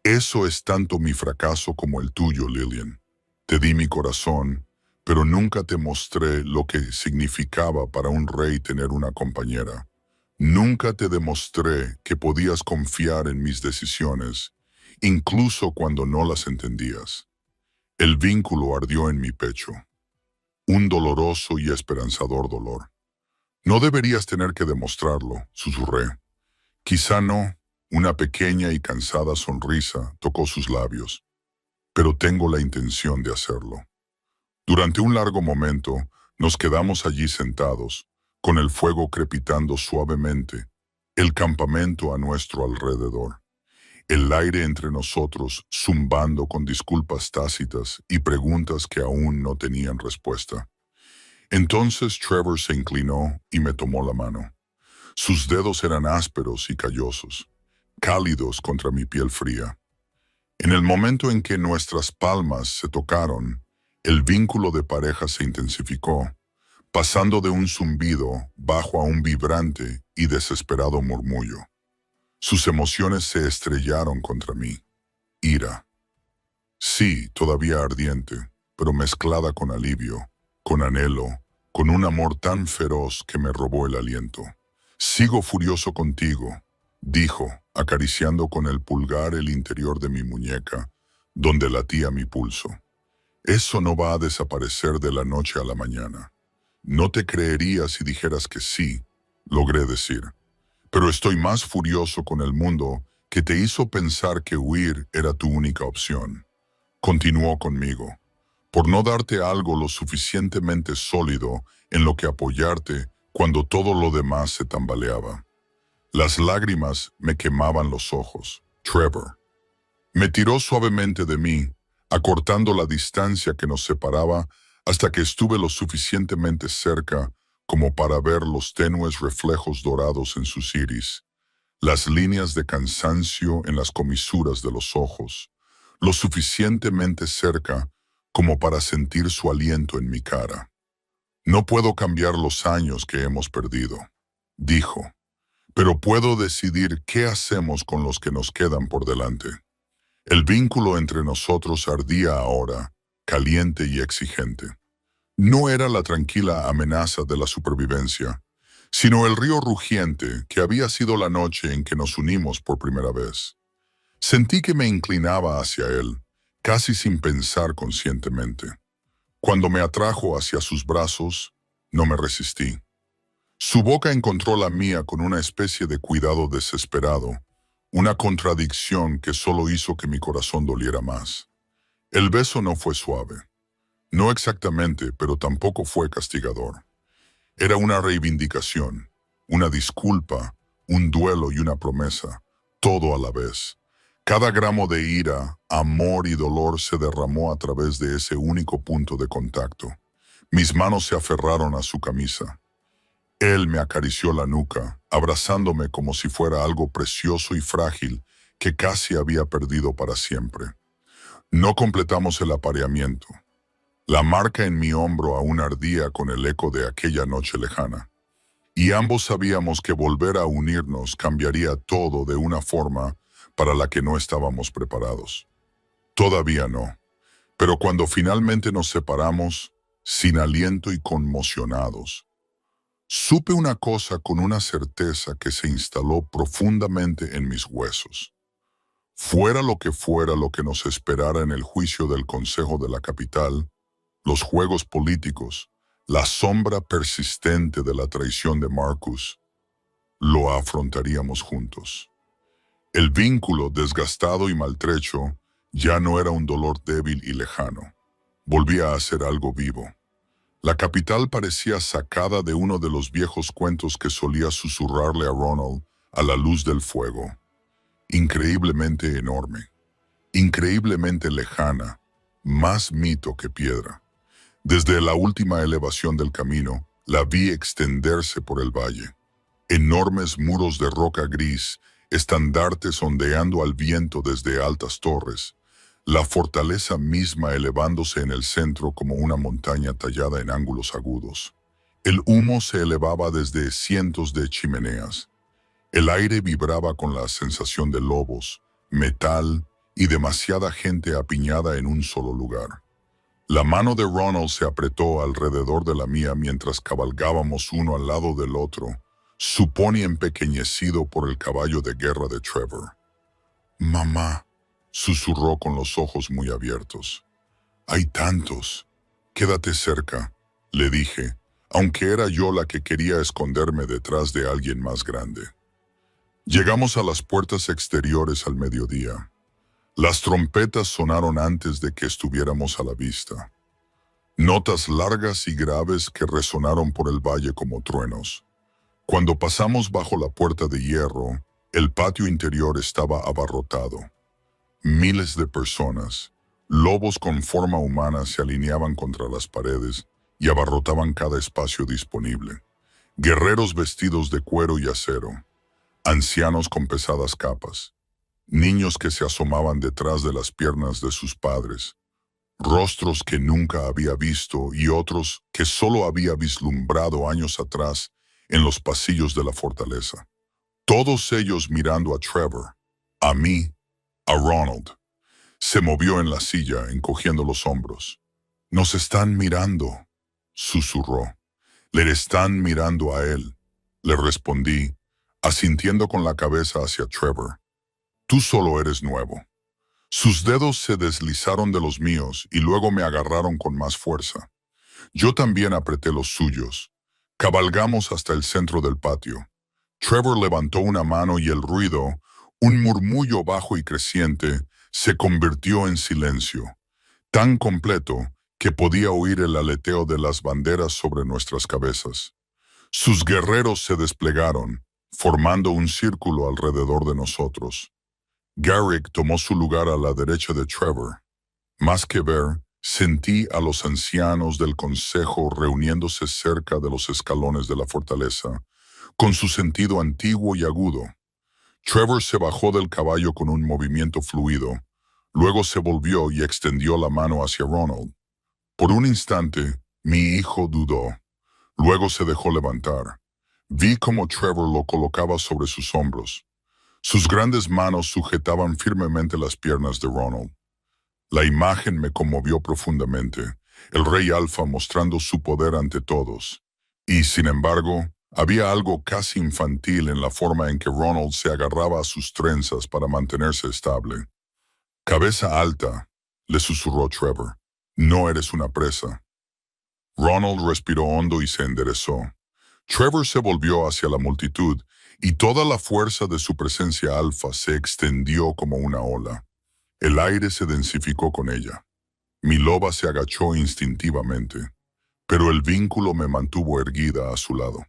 Eso es tanto mi fracaso como el tuyo, Lillian. Te di mi corazón, pero nunca te mostré lo que significaba para un rey tener una compañera. Nunca te demostré que podías confiar en mis decisiones, incluso cuando no las entendías. El vínculo ardió en mi pecho, un doloroso y esperanzador dolor. No deberías tener que demostrarlo, susurré. Quizá no. Una pequeña y cansada sonrisa tocó sus labios, pero tengo la intención de hacerlo. Durante un largo momento, nos quedamos allí sentados, con el fuego crepitando suavemente, el campamento a nuestro alrededor, el aire entre nosotros zumbando con disculpas tácitas y preguntas que aún no tenían respuesta. Entonces Trevor se inclinó y me tomó la mano. Sus dedos eran ásperos y callosos, cálidos contra mi piel fría. En el momento en que nuestras palmas se tocaron, el vínculo de pareja se intensificó, pasando de un zumbido bajo a un vibrante y desesperado murmullo. Sus emociones se estrellaron contra mí. Ira. Sí, todavía ardiente, pero mezclada con alivio, con anhelo, con un amor tan feroz que me robó el aliento. Sigo furioso contigo, dijo, acariciando con el pulgar el interior de mi muñeca, donde latía mi pulso. Eso no va a desaparecer de la noche a la mañana. No te creería si dijeras que sí, logré decir. Pero estoy más furioso con el mundo que te hizo pensar que huir era tu única opción. Continuó conmigo. Por no darte algo lo suficientemente sólido en lo que apoyarte cuando todo lo demás se tambaleaba. Las lágrimas me quemaban los ojos. Trevor. Me tiró suavemente de mí, acortando la distancia que nos separaba hasta que estuve lo suficientemente cerca como para ver los tenues reflejos dorados en sus iris, las líneas de cansancio en las comisuras de los ojos, lo suficientemente cerca como para sentir su aliento en mi cara. No puedo cambiar los años que hemos perdido, dijo, pero puedo decidir qué hacemos con los que nos quedan por delante. El vínculo entre nosotros ardía ahora, caliente y exigente. No era la tranquila amenaza de la supervivencia, sino el río rugiente que había sido la noche en que nos unimos por primera vez. Sentí que me inclinaba hacia él, casi sin pensar conscientemente. Cuando me atrajo hacia sus brazos, no me resistí. Su boca encontró la mía con una especie de cuidado desesperado, una contradicción que solo hizo que mi corazón doliera más. El beso no fue suave. No exactamente, pero tampoco fue castigador. Era una reivindicación, una disculpa, un duelo y una promesa, todo a la vez. Cada gramo de ira, amor y dolor se derramó a través de ese único punto de contacto. Mis manos se aferraron a su camisa. Él me acarició la nuca, abrazándome como si fuera algo precioso y frágil que casi había perdido para siempre. No completamos el apareamiento. La marca en mi hombro aún ardía con el eco de aquella noche lejana. Y ambos sabíamos que volver a unirnos cambiaría todo de una forma para la que no estábamos preparados. Todavía no. Pero cuando finalmente nos separamos, sin aliento y conmocionados, supe una cosa con una certeza que se instaló profundamente en mis huesos. Fuera lo que nos esperara en el juicio del Consejo de la Capital, los juegos políticos, la sombra persistente de la traición de Marcus, lo afrontaríamos juntos. El vínculo desgastado y maltrecho ya no era un dolor débil y lejano. Volvía a ser algo vivo. La capital parecía sacada de uno de los viejos cuentos que solía susurrarle a Ronald a la luz del fuego. Increíblemente enorme, increíblemente lejana, más mito que piedra. Desde la última elevación del camino, la vi extenderse por el valle. Enormes muros de roca gris, estandartes ondeando al viento desde altas torres, la fortaleza misma elevándose en el centro como una montaña tallada en ángulos agudos. El humo se elevaba desde cientos de chimeneas. El aire vibraba con la sensación de lobos, metal y demasiada gente apiñada en un solo lugar. La mano de Ronald se apretó alrededor de la mía mientras cabalgábamos uno al lado del otro, su pony empequeñecido por el caballo de guerra de Trevor. «Mamá», susurró con los ojos muy abiertos. «Hay tantos. Quédate cerca», le dije, aunque era yo la que quería esconderme detrás de alguien más grande. Llegamos a las puertas exteriores al mediodía. Las trompetas sonaron antes de que estuviéramos a la vista. Notas largas y graves que resonaron por el valle como truenos. Cuando pasamos bajo la puerta de hierro, el patio interior estaba abarrotado. Miles de personas, lobos con forma humana, se alineaban contra las paredes y abarrotaban cada espacio disponible. Guerreros vestidos de cuero y acero, ancianos con pesadas capas, niños que se asomaban detrás de las piernas de sus padres, rostros que nunca había visto y otros que solo había vislumbrado años atrás en los pasillos de la fortaleza. Todos ellos mirando a Trevor, a mí, a Ronald. Se movió en la silla, encogiendo los hombros. «Nos están mirando», susurró. «Le están mirando a él», le respondí, asintiendo con la cabeza hacia Trevor. «Tú solo eres nuevo». Sus dedos se deslizaron de los míos y luego me agarraron con más fuerza. Yo también apreté los suyos. Cabalgamos hasta el centro del patio. Trevor levantó una mano y el ruido, un murmullo bajo y creciente, se convirtió en silencio, tan completo que podía oír el aleteo de las banderas sobre nuestras cabezas. Sus guerreros se desplegaron, formando un círculo alrededor de nosotros. Garrick tomó su lugar a la derecha de Trevor. Más que ver, sentí a los ancianos del consejo reuniéndose cerca de los escalones de la fortaleza, con su sentido antiguo y agudo. Trevor se bajó del caballo con un movimiento fluido, luego se volvió y extendió la mano hacia Ronald. Por un instante, mi hijo dudó, luego se dejó levantar. Vi cómo Trevor lo colocaba sobre sus hombros. Sus grandes manos sujetaban firmemente las piernas de Ronald. La imagen me conmovió profundamente, el rey alfa mostrando su poder ante todos. Y, sin embargo, había algo casi infantil en la forma en que Ronald se agarraba a sus trenzas para mantenerse estable. «Cabeza alta», le susurró Trevor. «No eres una presa». Ronald respiró hondo y se enderezó. Trevor se volvió hacia la multitud y toda la fuerza de su presencia alfa se extendió como una ola. El aire se densificó con ella. Mi loba se agachó instintivamente, pero el vínculo me mantuvo erguida a su lado.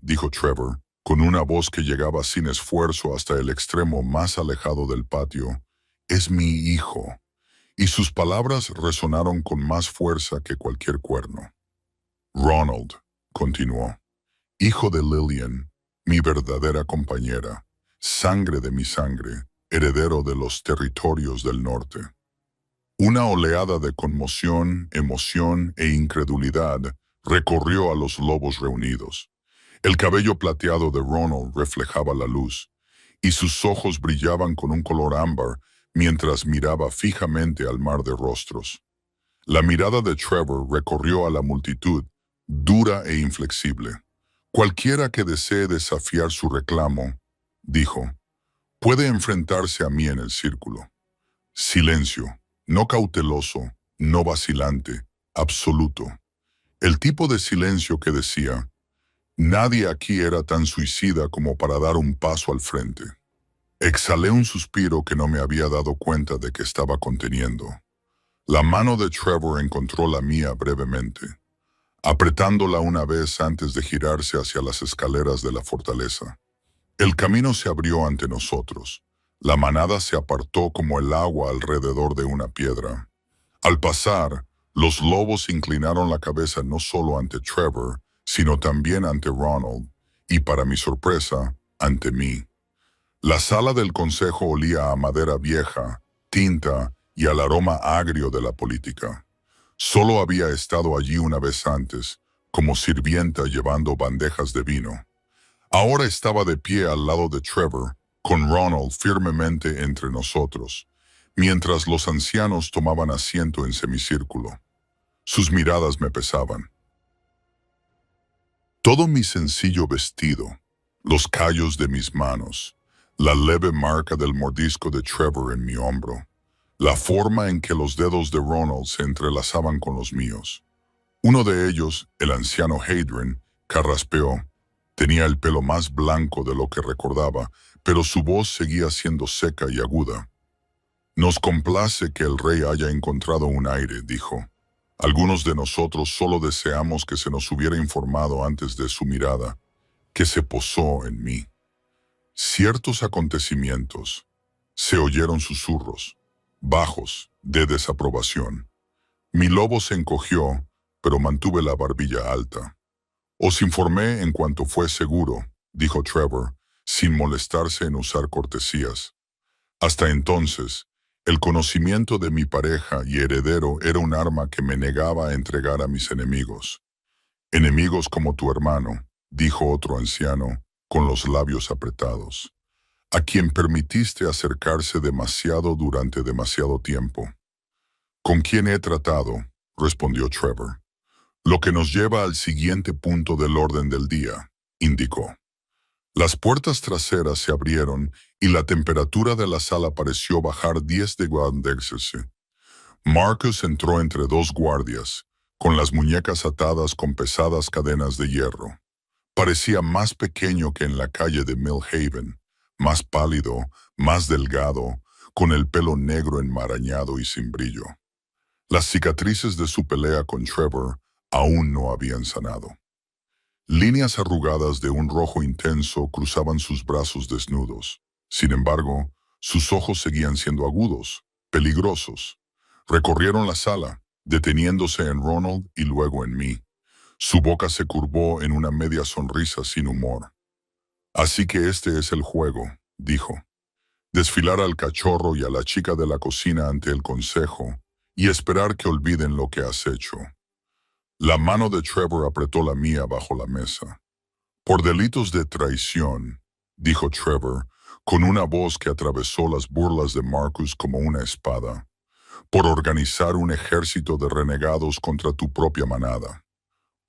Dijo Trevor, con una voz que llegaba sin esfuerzo hasta el extremo más alejado del patio, «es mi hijo», y sus palabras resonaron con más fuerza que cualquier cuerno. «Ronald», continuó, «hijo de Lillian, mi verdadera compañera, sangre de mi sangre, heredero de los territorios del norte». Una oleada de conmoción, emoción e incredulidad recorrió a los lobos reunidos. El cabello plateado de Ronald reflejaba la luz, y sus ojos brillaban con un color ámbar mientras miraba fijamente al mar de rostros. La mirada de Trevor recorrió a la multitud, dura e inflexible. «Cualquiera que desee desafiar su reclamo», dijo, Puede enfrentarse a mí en el círculo. Silencio, no cauteloso, no vacilante, absoluto. El tipo de silencio que decía, nadie aquí era tan suicida como para dar un paso al frente. Exhalé un suspiro que no me había dado cuenta de que estaba conteniendo. La mano de Trevor encontró la mía brevemente, apretándola una vez antes de girarse hacia las escaleras de la fortaleza. El camino se abrió ante nosotros. La manada se apartó como el agua alrededor de una piedra. Al pasar, los lobos inclinaron la cabeza no solo ante Trevor, sino también ante Ronald, y para mi sorpresa, ante mí. La sala del consejo olía a madera vieja, tinta y al aroma agrio de la política. Solo había estado allí una vez antes, como sirvienta llevando bandejas de vino. Ahora estaba de pie al lado de Trevor, con Ronald firmemente entre nosotros, mientras los ancianos tomaban asiento en semicírculo. Sus miradas me pesaban. Todo mi sencillo vestido, los callos de mis manos, la leve marca del mordisco de Trevor en mi hombro, la forma en que los dedos de Ronald se entrelazaban con los míos. Uno de ellos, el anciano Hadrian, carraspeó. Tenía el pelo más blanco de lo que recordaba, pero su voz seguía siendo seca y aguda. Nos complace que el rey haya encontrado un aire, dijo. Algunos de nosotros solo deseamos que se nos hubiera informado antes de su mirada, que se posó en mí. Ciertos acontecimientos. Se oyeron susurros, bajos, de desaprobación. Mi lobo se encogió, pero mantuve la barbilla alta. Os informé en cuanto fue seguro, dijo Trevor, sin molestarse en usar cortesías. Hasta entonces, el conocimiento de mi pareja y heredero era un arma que me negaba a entregar a mis enemigos. Enemigos como tu hermano, dijo otro anciano, con los labios apretados, a quien permitiste acercarse demasiado durante demasiado tiempo. ¿Con quién he tratado?, respondió Trevor. Lo que nos lleva al siguiente punto del orden del día, indicó. Las puertas traseras se abrieron y la temperatura de la sala pareció bajar 10 grados. Marcus entró entre dos guardias, con las muñecas atadas con pesadas cadenas de hierro. Parecía más pequeño que en la calle de Millhaven, más pálido, más delgado, con el pelo negro enmarañado y sin brillo. Las cicatrices de su pelea con Trevor aún no habían sanado. Líneas arrugadas de un rojo intenso cruzaban sus brazos desnudos. Sin embargo, sus ojos seguían siendo agudos, peligrosos. Recorrieron la sala, deteniéndose en Ronald y luego en mí. Su boca se curvó en una media sonrisa sin humor. Así que este es el juego, dijo. Desfilar al cachorro y a la chica de la cocina ante el consejo y esperar que olviden lo que has hecho. La mano de Trevor apretó la mía bajo la mesa. Por delitos de traición, dijo Trevor, con una voz que atravesó las burlas de Marcus como una espada. Por organizar un ejército de renegados contra tu propia manada.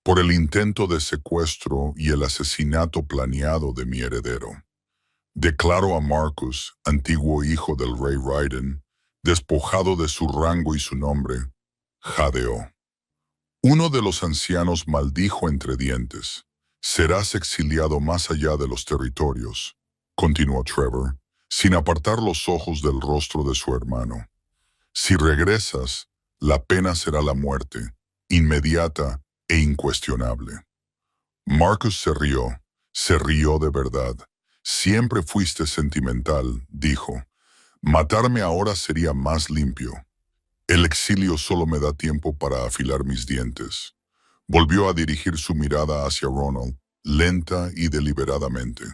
Por el intento de secuestro y el asesinato planeado de mi heredero. Declaro a Marcus, antiguo hijo del rey Raiden, despojado de su rango y su nombre, jadeó. Uno de los ancianos maldijo entre dientes. Serás exiliado más allá de los territorios, continuó Trevor, sin apartar los ojos del rostro de su hermano. Si regresas, la pena será la muerte, inmediata e incuestionable. Marcus se rió de verdad. Siempre fuiste sentimental, dijo. Matarme ahora sería más limpio. El exilio solo me da tiempo para afilar mis dientes. Volvió a dirigir su mirada hacia Ronald, lenta y deliberadamente.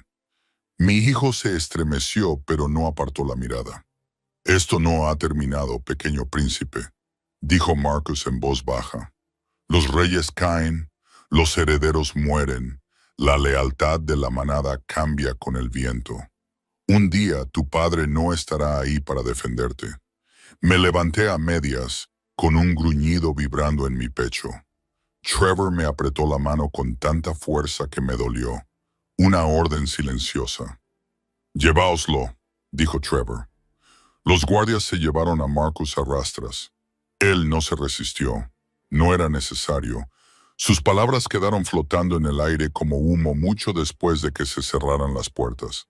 Mi hijo se estremeció, pero no apartó la mirada. Esto no ha terminado, pequeño príncipe, dijo Marcus en voz baja. Los reyes caen, los herederos mueren, la lealtad de la manada cambia con el viento. Un día tu padre no estará ahí para defenderte. Me levanté a medias, con un gruñido vibrando en mi pecho. Trevor me apretó la mano con tanta fuerza que me dolió. Una orden silenciosa. Lleváoslo, dijo Trevor. Los guardias se llevaron a Marcus a rastras. Él no se resistió. No era necesario. Sus palabras quedaron flotando en el aire como humo mucho después de que se cerraran las puertas.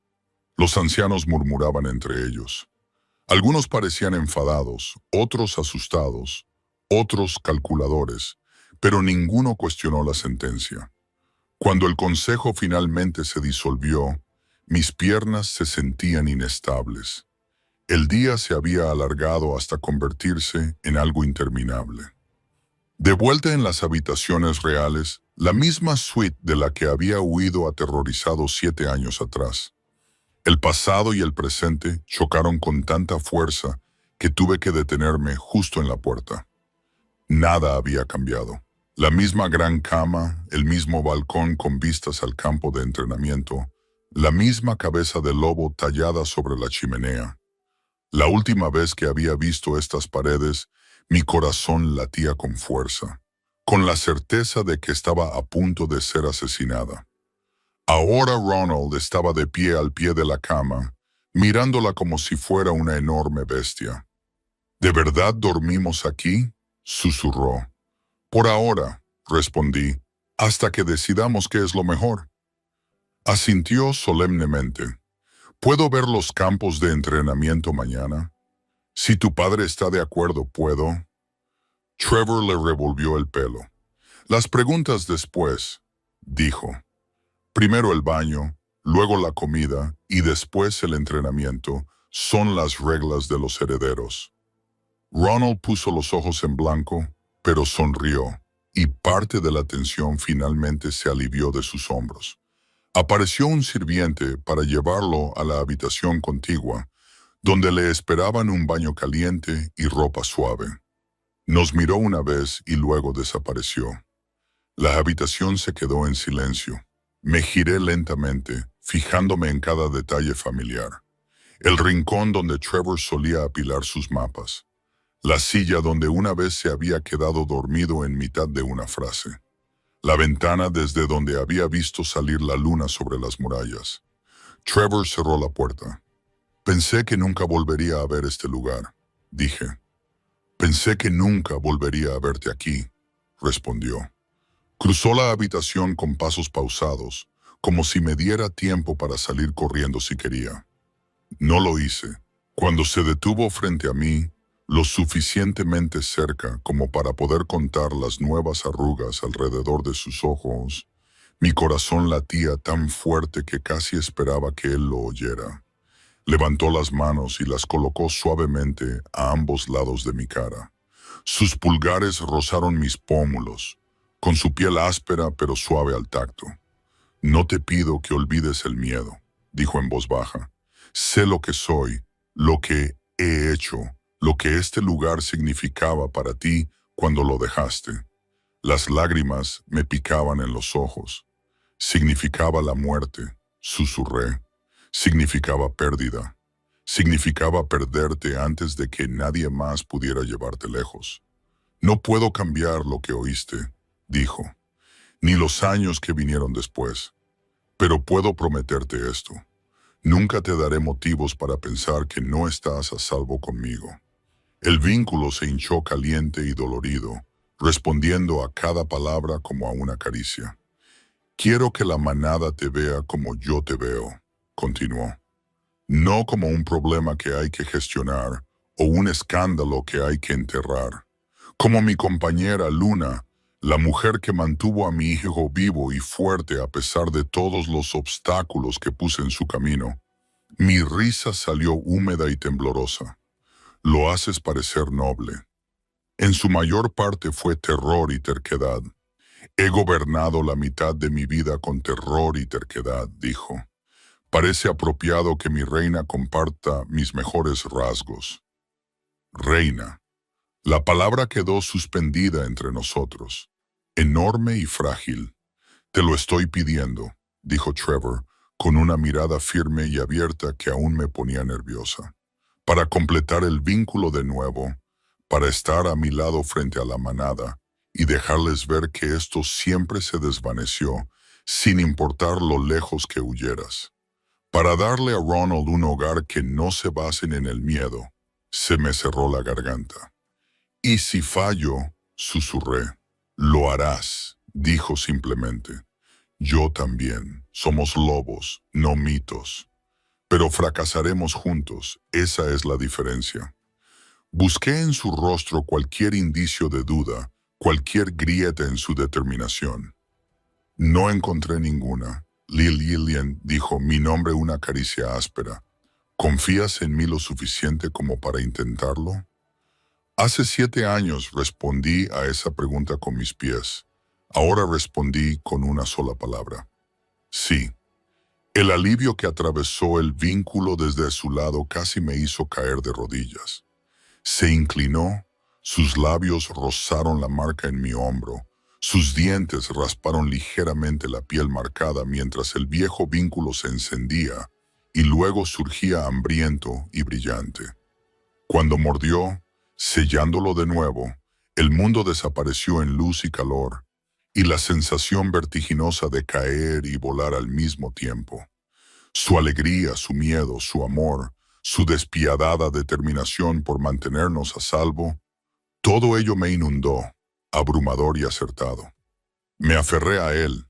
Los ancianos murmuraban entre ellos. Algunos parecían enfadados, otros asustados, otros calculadores, pero ninguno cuestionó la sentencia. Cuando el consejo finalmente se disolvió, mis piernas se sentían inestables. El día se había alargado hasta convertirse en algo interminable. De vuelta en las habitaciones reales, la misma suite de la que había huido aterrorizado 7 años atrás. El pasado y el presente chocaron con tanta fuerza que tuve que detenerme justo en la puerta. Nada había cambiado. La misma gran cama, el mismo balcón con vistas al campo de entrenamiento, la misma cabeza de lobo tallada sobre la chimenea. La última vez que había visto estas paredes, mi corazón latía con fuerza, con la certeza de que estaba a punto de ser asesinada. Ahora Ronald estaba de pie al pie de la cama, mirándola como si fuera una enorme bestia. ¿De verdad dormimos aquí?, susurró. Por ahora, respondí, hasta que decidamos qué es lo mejor. Asintió solemnemente. ¿Puedo ver los campos de entrenamiento mañana? Si tu padre está de acuerdo, ¿puedo? Trevor le revolvió el pelo. Las preguntas después, dijo. Primero el baño, luego la comida y después el entrenamiento son las reglas de los herederos. Ronald puso los ojos en blanco, pero sonrió, y parte de la tensión finalmente se alivió de sus hombros. Apareció un sirviente para llevarlo a la habitación contigua, donde le esperaban un baño caliente y ropa suave. Nos miró una vez y luego desapareció. La habitación se quedó en silencio. Me giré lentamente, fijándome en cada detalle familiar. El rincón donde Trevor solía apilar sus mapas. La silla donde una vez se había quedado dormido en mitad de una frase. La ventana desde donde había visto salir la luna sobre las murallas. Trevor cerró la puerta. Pensé que nunca volvería a ver este lugar, dije. Pensé que nunca volvería a verte aquí, respondió. Cruzó la habitación con pasos pausados, como si me diera tiempo para salir corriendo si quería. No lo hice. Cuando se detuvo frente a mí, lo suficientemente cerca como para poder contar las nuevas arrugas alrededor de sus ojos, mi corazón latía tan fuerte que casi esperaba que él lo oyera. Levantó las manos y las colocó suavemente a ambos lados de mi cara. Sus pulgares rozaron mis pómulos, con su piel áspera pero suave al tacto. No te pido que olvides el miedo, dijo en voz baja. Sé lo que soy, lo que he hecho, lo que este lugar significaba para ti cuando lo dejaste. Las lágrimas me picaban en los ojos. Significaba la muerte, susurré. Significaba pérdida. Significaba perderte antes de que nadie más pudiera llevarte lejos. No puedo cambiar lo que oíste, dijo, ni los años que vinieron después. Pero puedo prometerte esto. Nunca te daré motivos para pensar que no estás a salvo conmigo. El vínculo se hinchó caliente y dolorido, respondiendo a cada palabra como a una caricia. Quiero que la manada te vea como yo te veo, continuó. No como un problema que hay que gestionar o un escándalo que hay que enterrar. Como mi compañera Luna, la mujer que mantuvo a mi hijo vivo y fuerte a pesar de todos los obstáculos que puse en su camino. Mi risa salió húmeda y temblorosa. Lo haces parecer noble. En su mayor parte fue terror y terquedad. He gobernado la mitad de mi vida con terror y terquedad, dijo. Parece apropiado que mi reina comparta mis mejores rasgos. Reina. La palabra quedó suspendida entre nosotros, enorme y frágil. Te lo estoy pidiendo, dijo Trevor, con una mirada firme y abierta que aún me ponía nerviosa. Para completar el vínculo de nuevo, para estar a mi lado frente a la manada y dejarles ver que esto siempre se desvaneció, sin importar lo lejos que huyeras. Para darle a Ronald un hogar que no se basen en el miedo, se me cerró la garganta. Y si fallo, susurré. Lo harás, dijo simplemente. Yo también. Somos lobos, no mitos. Pero fracasaremos juntos, esa es la diferencia. Busqué en su rostro cualquier indicio de duda, cualquier grieta en su determinación. No encontré ninguna. Lillian dijo mi nombre una caricia áspera. ¿Confías en mí lo suficiente como para intentarlo? Hace 7 años respondí a esa pregunta con mis pies. Ahora respondí con una sola palabra. Sí. El alivio que atravesó el vínculo desde su lado casi me hizo caer de rodillas. Se inclinó, sus labios rozaron la marca en mi hombro, sus dientes rasparon ligeramente la piel marcada mientras el viejo vínculo se encendía y luego surgía hambriento y brillante. Cuando mordió, sellándolo de nuevo, el mundo desapareció en luz y calor, y la sensación vertiginosa de caer y volar al mismo tiempo. Su alegría, su miedo, su amor, su despiadada determinación por mantenernos a salvo, todo ello me inundó, abrumador y acertado. Me aferré a él,